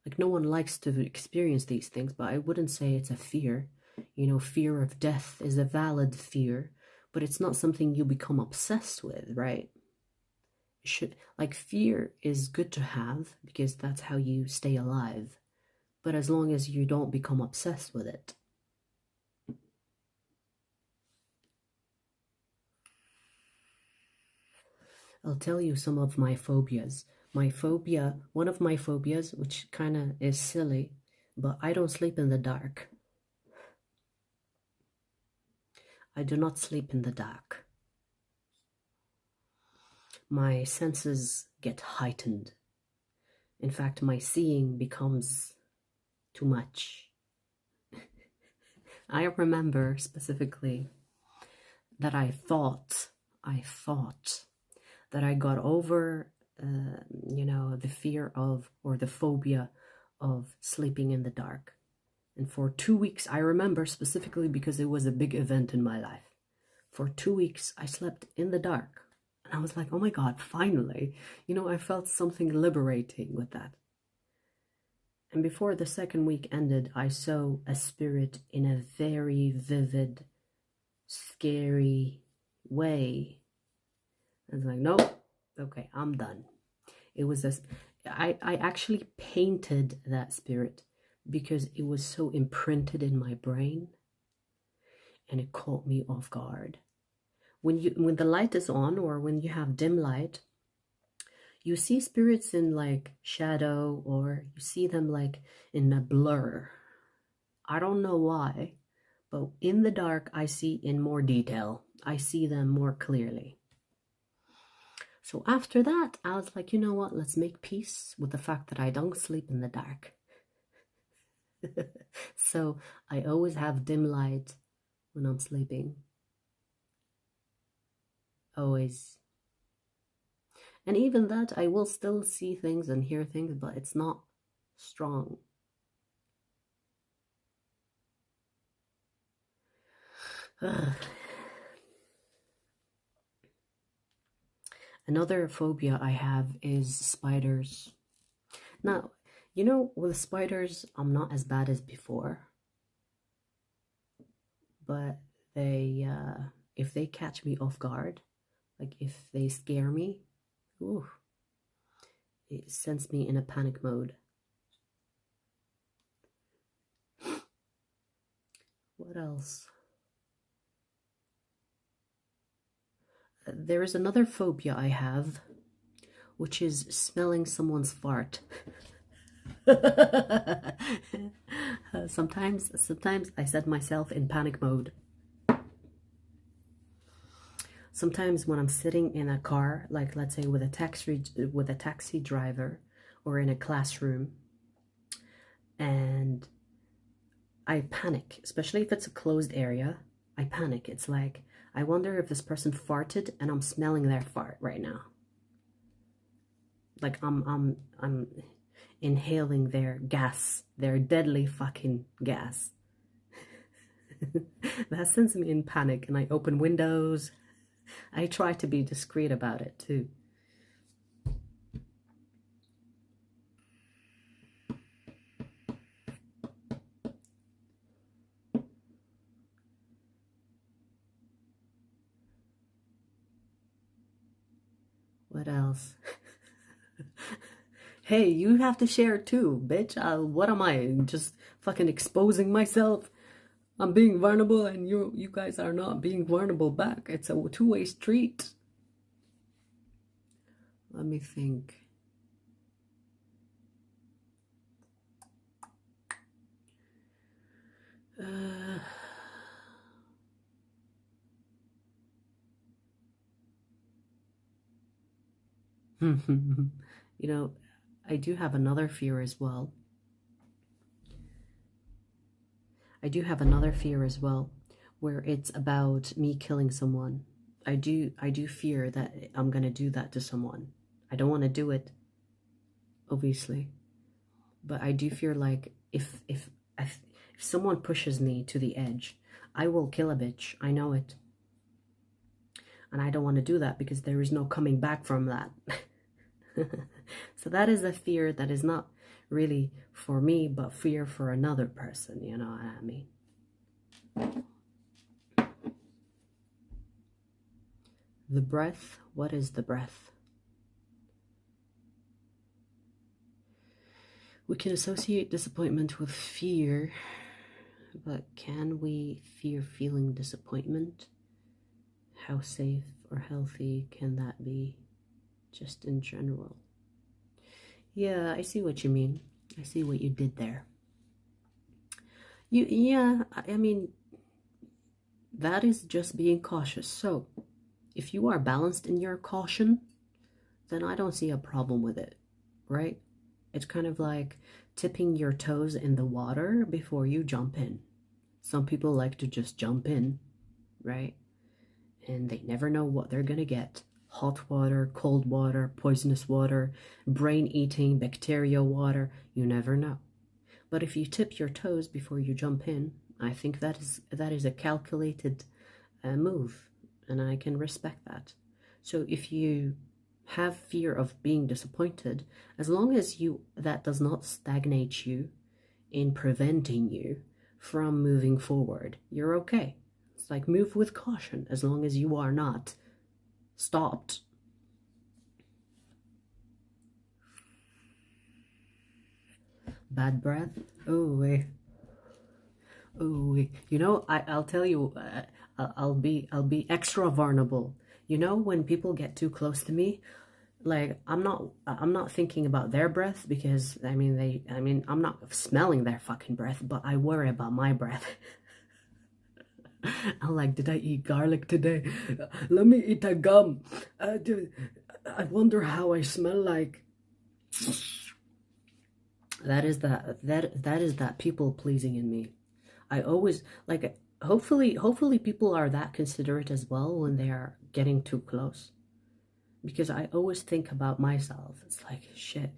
Like, no one likes to experience these things, but I wouldn't say it's a fear. You know, fear of death is a valid fear, but it's not something you become obsessed with, right? Like, fear is good to have because that's how you stay alive, but as long as you don't become obsessed with it. I'll tell you some of my phobias. One of my phobias, which kind of is silly, but I don't sleep in the dark. I do not sleep in the dark. My senses get heightened. In fact, my seeing becomes too much. I remember specifically that I thought that I got over, the fear of, or the phobia of sleeping in the dark. And for 2 weeks, I remember specifically because it was a big event in my life. For 2 weeks, I slept in the dark. And I was like, oh my God, finally. I felt something liberating with that. And before the second week ended, I saw a spirit in a very vivid, scary way. I was like, nope, okay, I'm done. I actually painted that spirit because it was so imprinted in my brain and it caught me off guard. When the light is on or when you have dim light, you see spirits in like shadow, or you see them like in a blur. I don't know why, but in the dark I see in more detail. I see them more clearly. So after that, I was like, you know what? Let's make peace with the fact that I don't sleep in the dark. So I always have dim light when I'm sleeping. Always. And even that, I will still see things and hear things, but it's not strong. Another phobia I have is spiders. Now, you know, with spiders, I'm not as bad as before. But they, if they catch me off guard, like if they scare me, ooh, it sends me in a panic mode. What else? There is another phobia I have, which is smelling someone's fart. Sometimes I set myself in panic mode. Sometimes when I'm sitting in a car, like let's say with a taxi driver, or in a classroom, and I panic, especially if it's a closed area. I panic. It's like, I wonder if this person farted and I'm smelling their fart right now. Like I'm inhaling their gas, their deadly fucking gas. That sends me in panic, and I open windows. I try to be discreet about it too. What else? Hey, you have to share too, bitch. What am I? Just fucking exposing myself? I'm being vulnerable and you guys are not being vulnerable back. It's a two-way street. Let me think. You know, I do have another fear as well. Where it's about me killing someone. I do fear that I'm gonna do that to someone. I don't want to do it, obviously, but I do fear like if someone pushes me to the edge, I will kill a bitch. I know it, and I don't want to do that because there is no coming back from that. So that is a fear that is not really for me, but fear for another person. You know what I mean? The breath. What is the breath? We can associate disappointment with fear, but can we fear feeling disappointment? How safe or healthy can that be, just in general? Yeah, I see what you mean. I see what you did there. Yeah, I mean, that is just being cautious. So, if you are balanced in your caution, then I don't see a problem with it, right? It's kind of like tipping your toes in the water before you jump in. Some people like to just jump in, right? And they never know what they're gonna get. Hot water, cold water, poisonous water, brain-eating bacteria water, you never know. But if you tip your toes before you jump in, I think that is a calculated move, and I can respect that. So if you have fear of being disappointed, as long as that does not stagnate you in preventing you from moving forward, you're okay. It's like move with caution as long as you are not stopped. Bad breath. Oh wait. You know, I'll tell you. I'll be extra vulnerable. You know, when people get too close to me, like I'm not thinking about their breath, because I mean I'm not smelling their fucking breath, but I worry about my breath. I'm like, did I eat garlic today? Let me eat a gum. I wonder how I smell like. That is that people pleasing in me. I always like, hopefully people are that considerate as well when they are getting too close. Because I always think about myself. It's like, shit,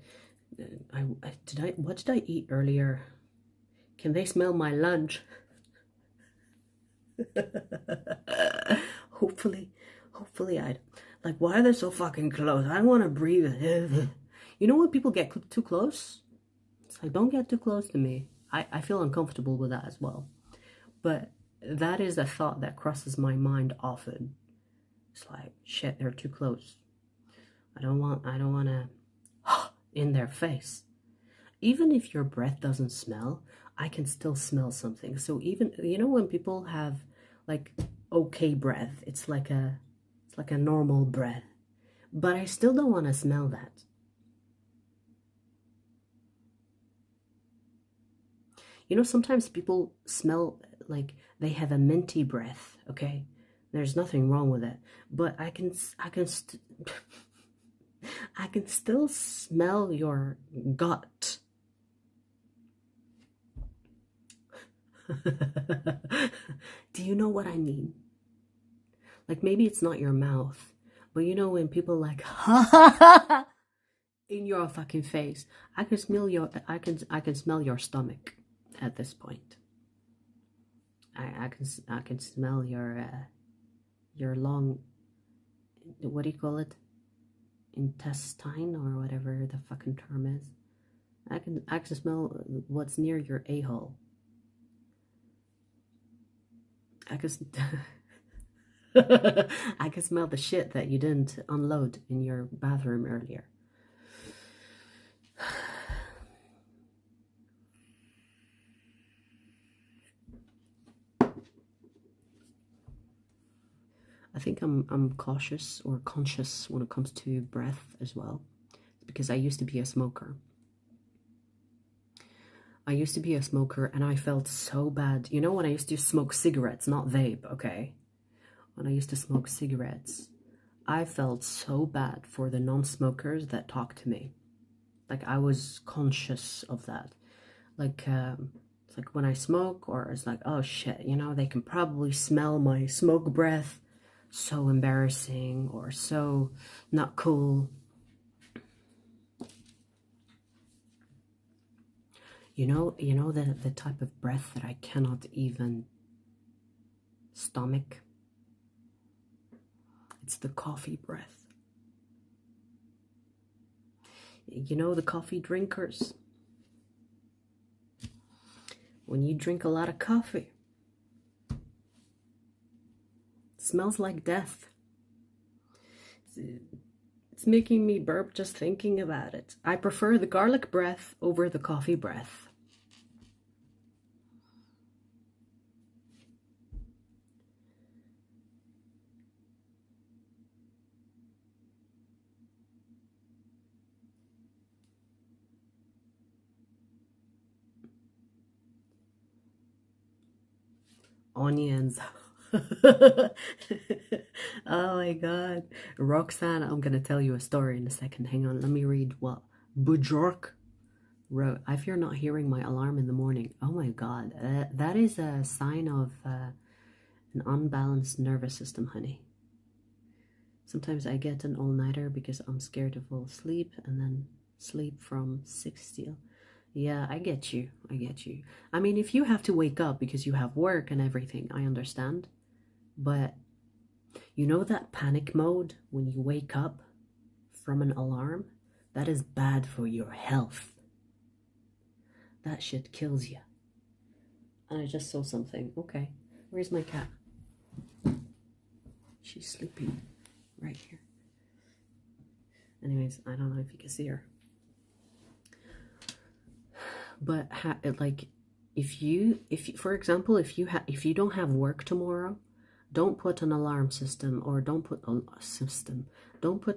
what did I eat earlier? Can they smell my lunch? hopefully I, like, why are they so fucking close? I want to breathe. You know when people get too close? It's like, don't get too close to me. I feel uncomfortable with that as well. But that is a thought that crosses my mind often. It's like, shit, they're too close. I don't want to in their face. Even if your breath doesn't smell, I can still smell something. So even, you know, when people have like okay breath, it's like a normal breath, but I still don't want to smell that. You know, sometimes people smell like they have a minty breath, okay? There's nothing wrong with it, but I can still smell your gut. Do you know what I mean? Like, maybe it's not your mouth, but you know when people like in your fucking face, I can smell your stomach at this point. I can smell your long, what do you call it? Intestine or whatever the fucking term is. I can smell what's near your a-hole. I can I can smell the shit that you didn't unload in your bathroom earlier. I think I'm cautious or conscious when it comes to breath as well, because I used to be a smoker. And I felt so bad. You know, when I used to smoke cigarettes, not vape, okay? When I used to smoke cigarettes, I felt so bad for the non-smokers that talked to me. Like, I was conscious of that. Like, it's like when I smoke, or it's like, oh shit, you know, they can probably smell my smoke breath. So embarrassing, or so not cool. You know the type of breath that I cannot even stomach? It's the coffee breath. You know, the coffee drinkers. When you drink a lot of coffee, it smells like death. It's making me burp just thinking about it. I prefer the garlic breath over the coffee breath. Onions. Oh my god. Roxanne, I'm gonna tell you a story in a second. Hang on, let me read what Bujork wrote. If you're not hearing my alarm in the morning, oh my god, that is a sign of an unbalanced nervous system, honey. Sometimes I get an all-nighter because I'm scared to fall asleep, and then sleep from 6 till. Yeah, I get you. I mean, if you have to wake up because you have work and everything, I understand. But you know that panic mode when you wake up from an alarm? That is bad for your health. That shit kills you. And I just saw something. Okay, where's my cat? She's sleeping right here. Anyways, I don't know if you can see her. But like, if you for example, if you don't have work tomorrow, don't put an alarm system, or don't put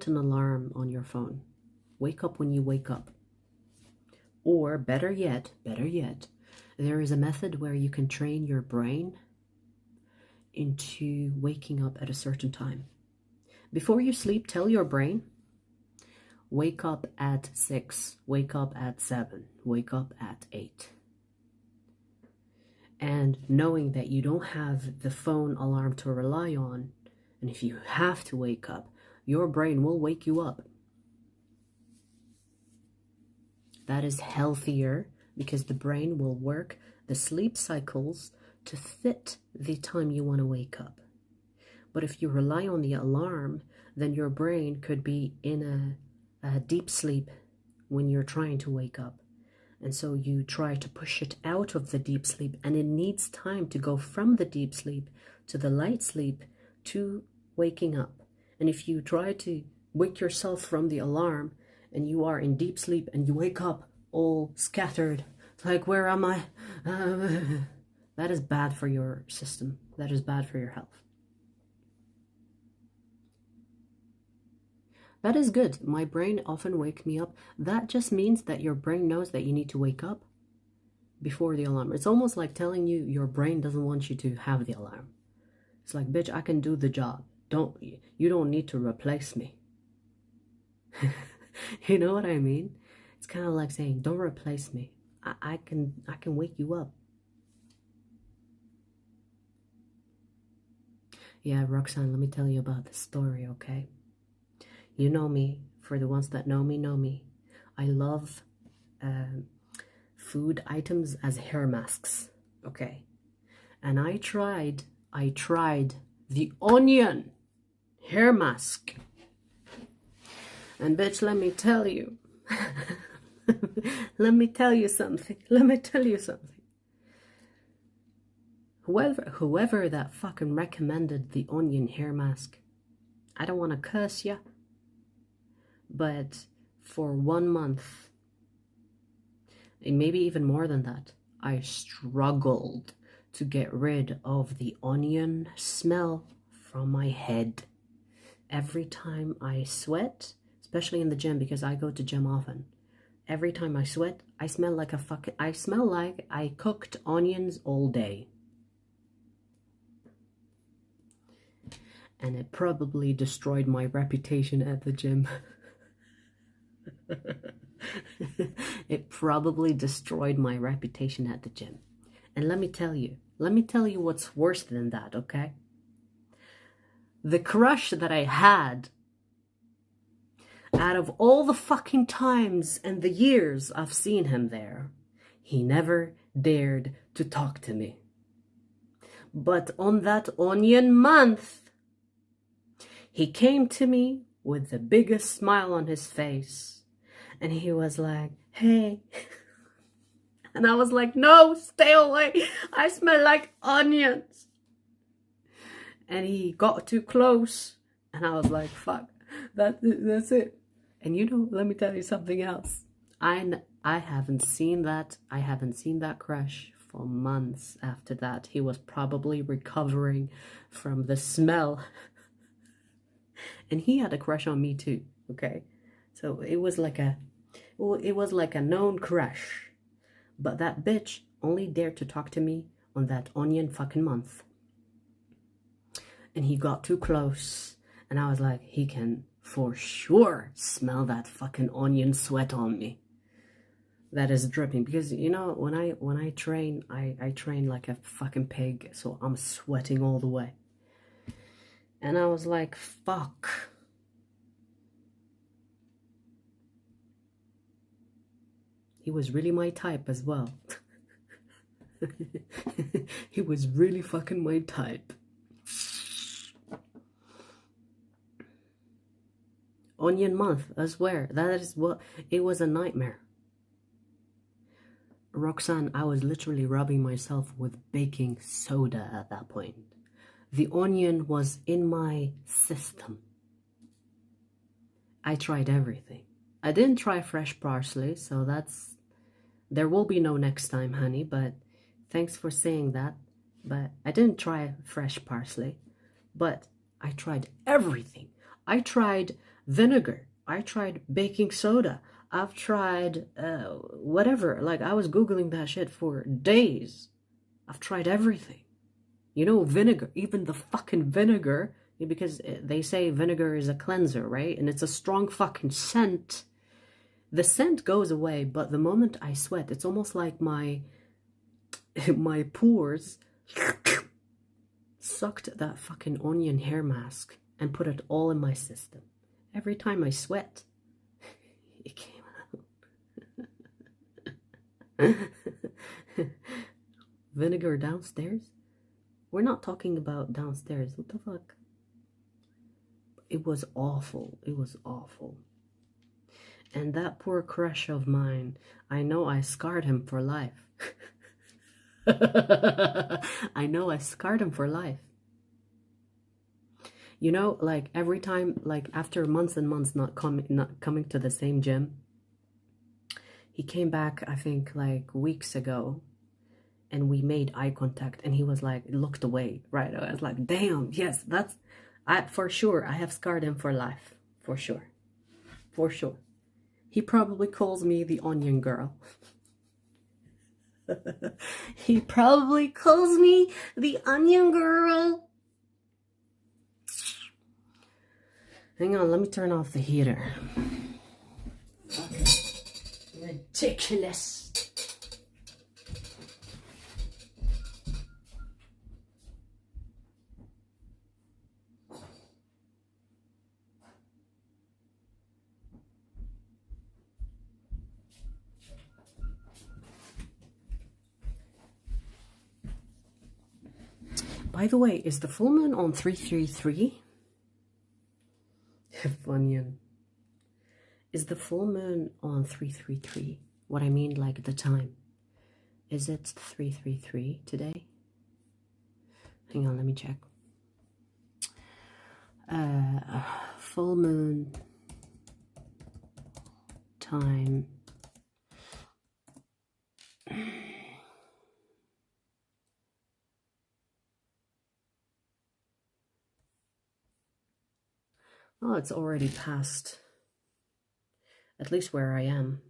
an alarm on your phone. Wake up when you wake up. Or better yet, there is a method where you can train your brain into waking up at a certain time. Before you sleep, tell your brain, wake up at 6, wake up at 7, wake up at 8. And knowing that you don't have the phone alarm to rely on, and if you have to wake up, your brain will wake you up. That is healthier because the brain will work the sleep cycles to fit the time you want to wake up. But if you rely on the alarm, then your brain could be in a deep sleep when you're trying to wake up. And so you try to push it out of the deep sleep, and it needs time to go from the deep sleep to the light sleep to waking up. And if you try to wake yourself from the alarm and you are in deep sleep and you wake up all scattered, like, where am I? That is bad for your system. That is bad for your health. That is good. My brain often wakes me up. That just means that your brain knows that you need to wake up before the alarm. It's almost like telling you your brain doesn't want you to have the alarm. It's like, bitch, I can do the job. You don't need to replace me. You know what I mean? It's kind of like saying, don't replace me. I can wake you up. Yeah, Roxanne, let me tell you about this story, okay? You know me. For the ones that know me. I love food items as hair masks, okay? And I tried the onion hair mask. And bitch, let me tell you. Let me tell you something. Whoever that fucking recommended the onion hair mask, I don't want to curse ya, but for 1 month, and maybe even more than that, I struggled to get rid of the onion smell from my head. Every time I sweat, especially in the gym, because I go to gym often, every time I sweat, I smell like I cooked onions all day. And it probably destroyed my reputation at the gym. It probably destroyed my reputation at the gym. And let me tell you what's worse than that, okay? The crush that I had, out of all the fucking times and the years I've seen him there, he never dared to talk to me. But on that onion month, he came to me with the biggest smile on his face. And he was like, hey. And I was like, no, stay away. I smell like onions. And he got too close. And I was like, fuck, that's it. And you know, let me tell you something else. I haven't seen that. I haven't seen that crush for months after that. He was probably recovering from the smell. And he had a crush on me too, okay? So it was like a known crush. But that bitch only dared to talk to me on that onion fucking month. And he got too close. And I was like, he can for sure smell that fucking onion sweat on me. That is dripping. Because, you know, when I train, I train like a fucking pig. So I'm sweating all the way. And I was like, fuck. He was really my type as well. He was really fucking my type. Onion month, I swear. That is what, it was a nightmare. Roxanne, I was literally rubbing myself with baking soda at that point. The onion was in my system. I tried everything. I didn't try fresh parsley, so there will be no next time, honey, but thanks for saying that. But I didn't try fresh parsley, but I tried everything. I tried vinegar. I tried baking soda. I've tried whatever. Like, I was Googling that shit for days. I've tried everything. You know, vinegar, even the fucking vinegar Because they say vinegar is a cleanser, right? And it's a strong fucking scent. The scent goes away, but the moment I sweat, it's almost like my pores sucked that fucking onion hair mask and put it all in my system. Every time I sweat, it came out. Vinegar downstairs? We're not talking about downstairs. What the fuck? It was awful. It was awful. And that poor crush of mine, I know I scarred him for life. I know I scarred him for life. You know, like every time, like after months and months not coming to the same gym, he came back, I think like weeks ago, and we made eye contact, and he was like, looked away, right? I was like, damn, yes, for sure, I have scarred him for life, for sure, for sure. He probably calls me the onion girl. He probably calls me the onion girl. Hang on, let me turn off the heater. Okay. Ridiculous. By the way, is the full moon on 333? Funyan. Is the full moon on 333? What I mean, like the time. Is it 333 today? Hang on, let me check. Full moon time. Oh, it's already past. At least where I am.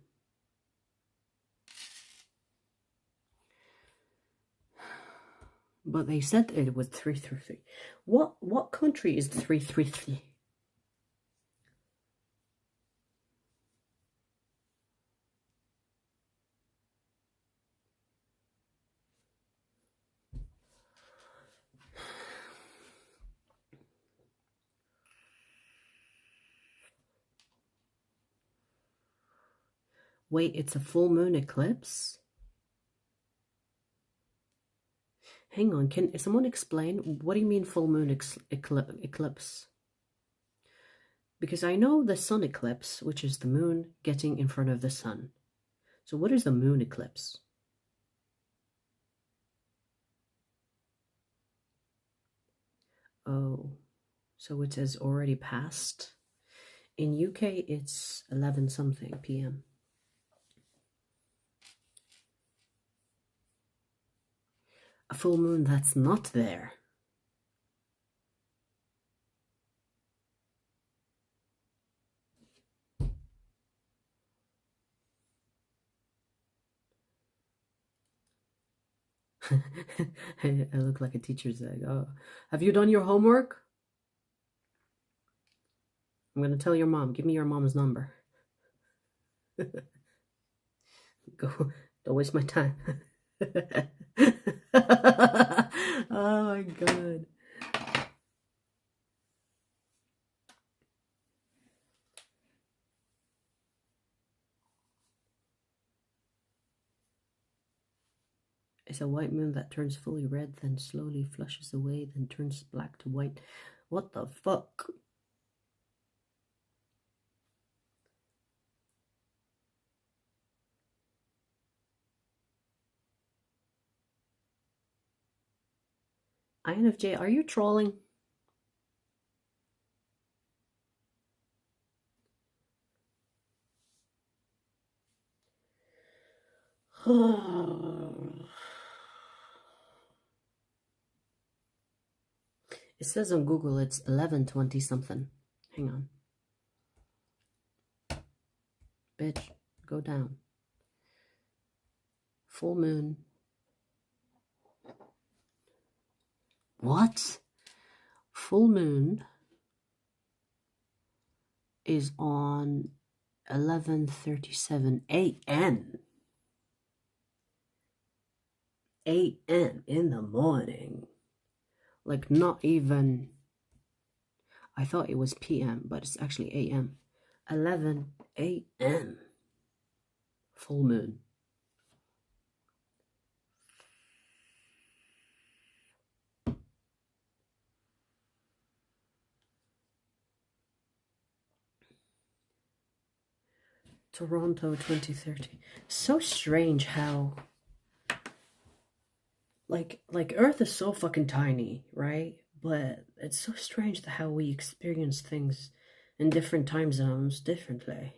But they said it was 333. What country is 333? Wait, it's a full moon eclipse? Hang on, can someone explain? What do you mean full moon eclipse? Because I know the sun eclipse, which is the moon getting in front of the sun. So what is the moon eclipse? Oh, so it has already passed. In UK, it's 11 something p.m. A full moon that's not there. I look like a teacher's egg. Oh, have you done your homework? I'm going to tell your mom. Give me your mom's number. Go. Don't waste my time. Oh my god. It's a white moon that turns fully red, then slowly flushes away, then turns black to white. What the fuck? INFJ, are you trolling? It says on Google it's 11:20 something. Hang on. Bitch, go down. Full moon. What? full moon is on 11:37 a.m. in the morning. Like, not even, I thought it was p.m., but it's actually a.m. 11 a.m. full moon. Toronto 2030. So strange how like Earth is so fucking tiny, right? But it's so strange how we experience things in different time zones differently.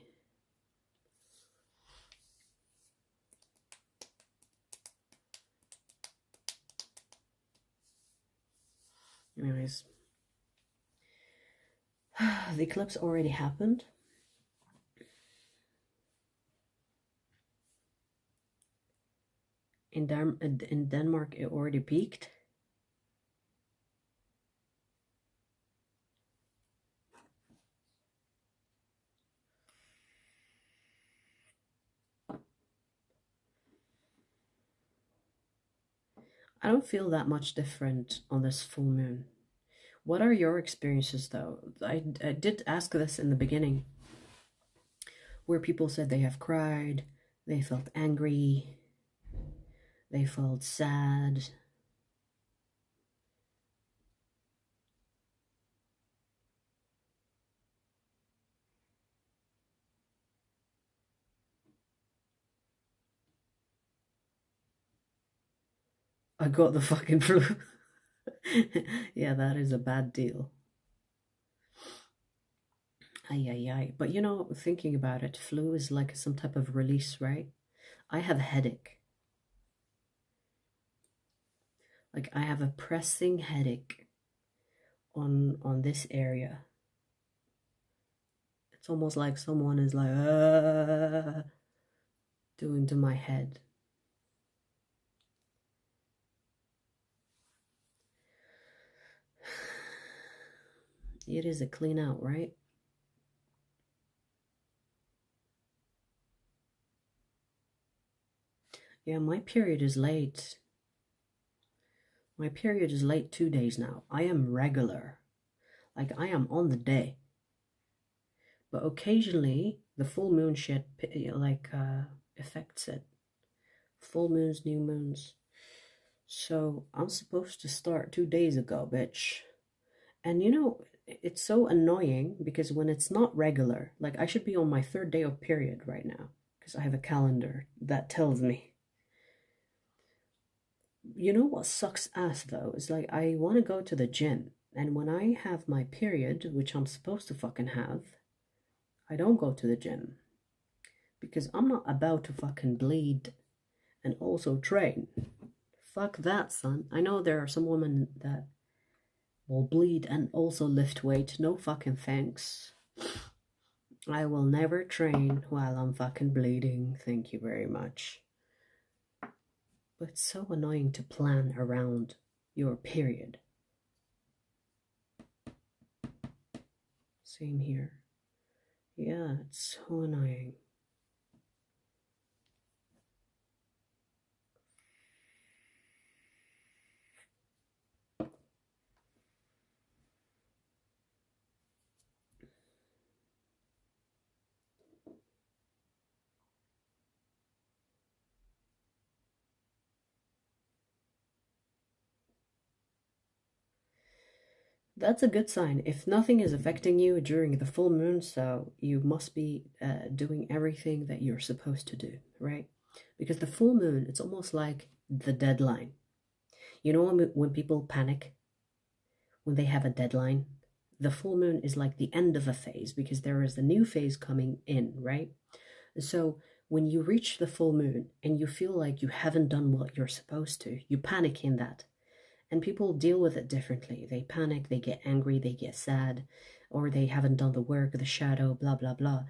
Anyways, the eclipse already happened. In Denmark, it already peaked. I don't feel that much different on this full moon. What are your experiences, though? I did ask this in the beginning, where people said they have cried, they felt angry, they felt sad. I got the fucking flu. Yeah, that is a bad deal. Ay. But you know, thinking about it, flu is like some type of release, right? I have a headache. Like, I have a pressing headache on this area. It's almost like someone is like doing to my head. It is a clean out, right? Yeah, my period is late. My period is late 2 days now. I am regular. Like, I am on the day. But occasionally, the full moon shit, affects it. Full moons, new moons. So, I'm supposed to start 2 days ago, bitch. And you know, it's so annoying because when it's not regular, like, I should be on my 3rd day of period right now because I have a calendar that tells me. You know what sucks ass, though, is like, I want to go to the gym, and when I have my period, which I'm supposed to fucking have, I don't go to the gym because I'm not about to fucking bleed and also train. Fuck that, son. I know there are some women that will bleed and also lift weight. No fucking thanks. I will never train while I'm fucking bleeding. Thank you very much. But it's so annoying to plan around your period. Same here. Yeah, it's so annoying. That's a good sign. If nothing is affecting you during the full moon, so you must be doing everything that you're supposed to do, right? Because the full moon, it's almost like the deadline. You know when people panic, when they have a deadline, the full moon is like the end of a phase because there is a new phase coming in, right? So when you reach the full moon and you feel like you haven't done what you're supposed to, you panic in that. And people deal with it differently. They panic, they get angry, they get sad, or they haven't done the work, the shadow, blah, blah, blah.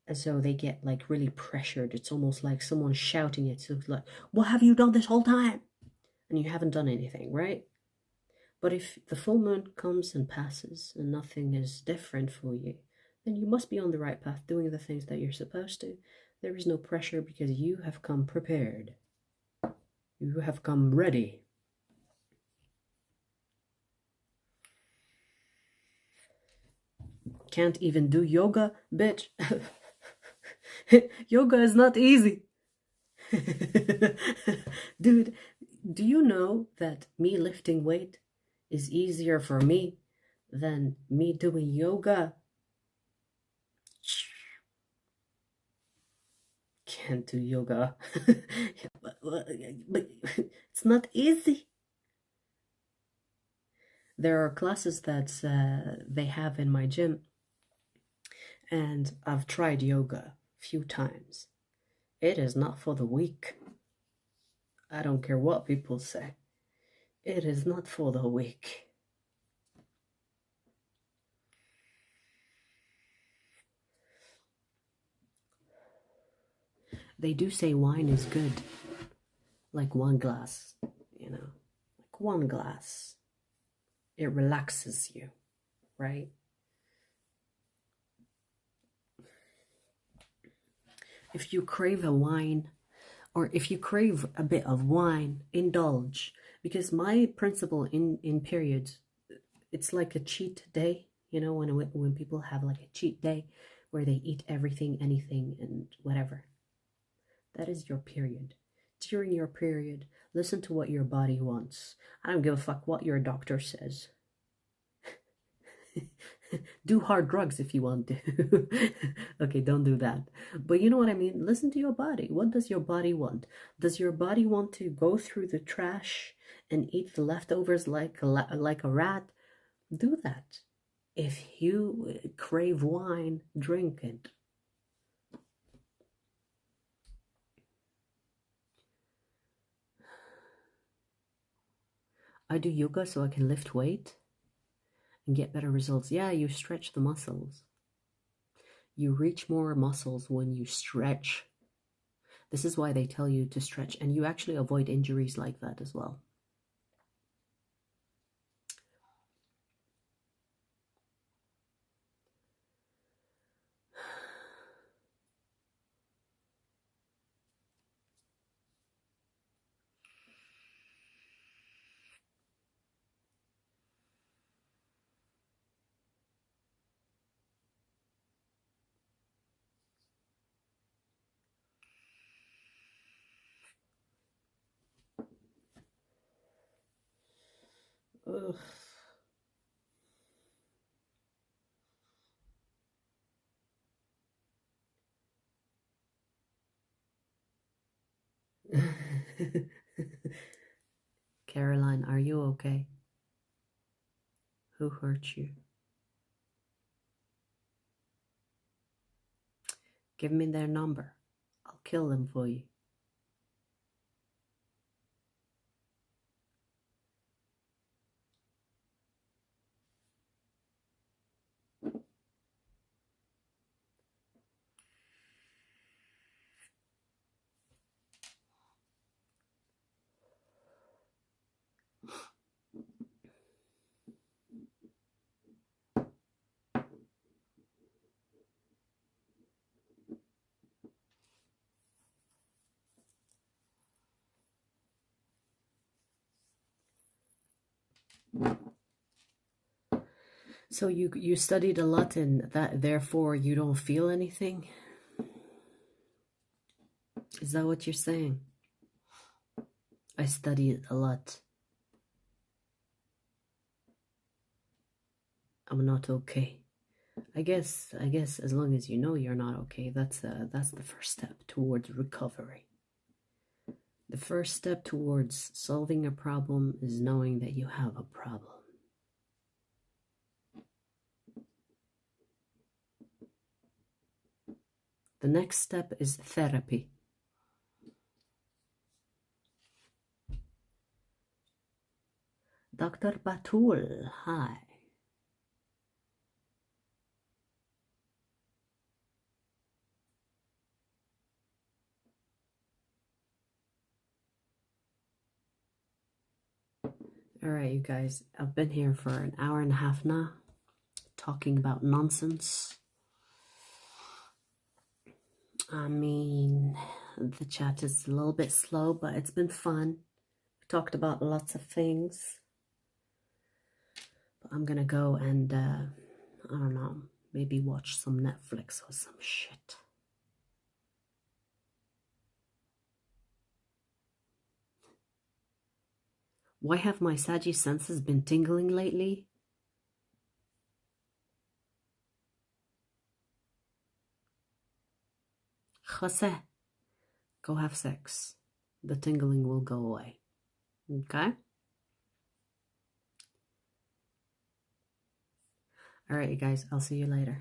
And so they get like really pressured. It's almost like someone shouting it. So it's like, what have you done this whole time? And you haven't done anything, right? But if the full moon comes and passes and nothing is different for you, then you must be on the right path, doing the things that you're supposed to. There is no pressure because you have come prepared. You have come ready. Can't even do yoga, bitch. Yoga is not easy. Dude, do you know that me lifting weight is easier for me than me doing yoga? Can't do yoga. but it's not easy. There are classes that they have in my gym, and I've tried yoga a few times. It is not for the weak. I don't care what people say. It is not for the weak. They do say wine is good. Like one glass, you know. Like one glass. It relaxes you, right? If you crave a wine, or if you crave a bit of wine, indulge. Because my principle in periods, it's like a cheat day, you know, when people have like a cheat day where they eat everything, anything, and whatever. That is your period. During your period, listen to what your body wants. I don't give a fuck what your doctor says. Do hard drugs if you want to. Okay, don't do that. But you know what I mean? Listen to your body. What does your body want? Does your body want to go through the trash and eat the leftovers like a rat? Do that. If you crave wine, drink it. I do yoga so I can lift weight and get better results. Yeah, you stretch the muscles. You reach more muscles when you stretch. This is why they tell you to stretch, and you actually avoid injuries like that as well. Ugh. Caroline, are you okay? Who hurt you? Give me their number. I'll kill them for you. So you studied a lot and that therefore you don't feel anything? Is that what you're saying? I studied a lot. I'm not okay. I guess as long as you know you're not okay, that's the first step towards recovery. The first step towards solving a problem is knowing that you have a problem. The next step is therapy. Dr. Batul, hi. All right, you guys, I've been here for an hour and a half now, talking about nonsense. I mean, the chat is a little bit slow, but it's been fun. We talked about lots of things. But I'm gonna go and, I don't know, maybe watch some Netflix or some shit. Why have my Saggy senses been tingling lately? Jose, go have sex. The tingling will go away. Okay? All right, you guys, I'll see you later.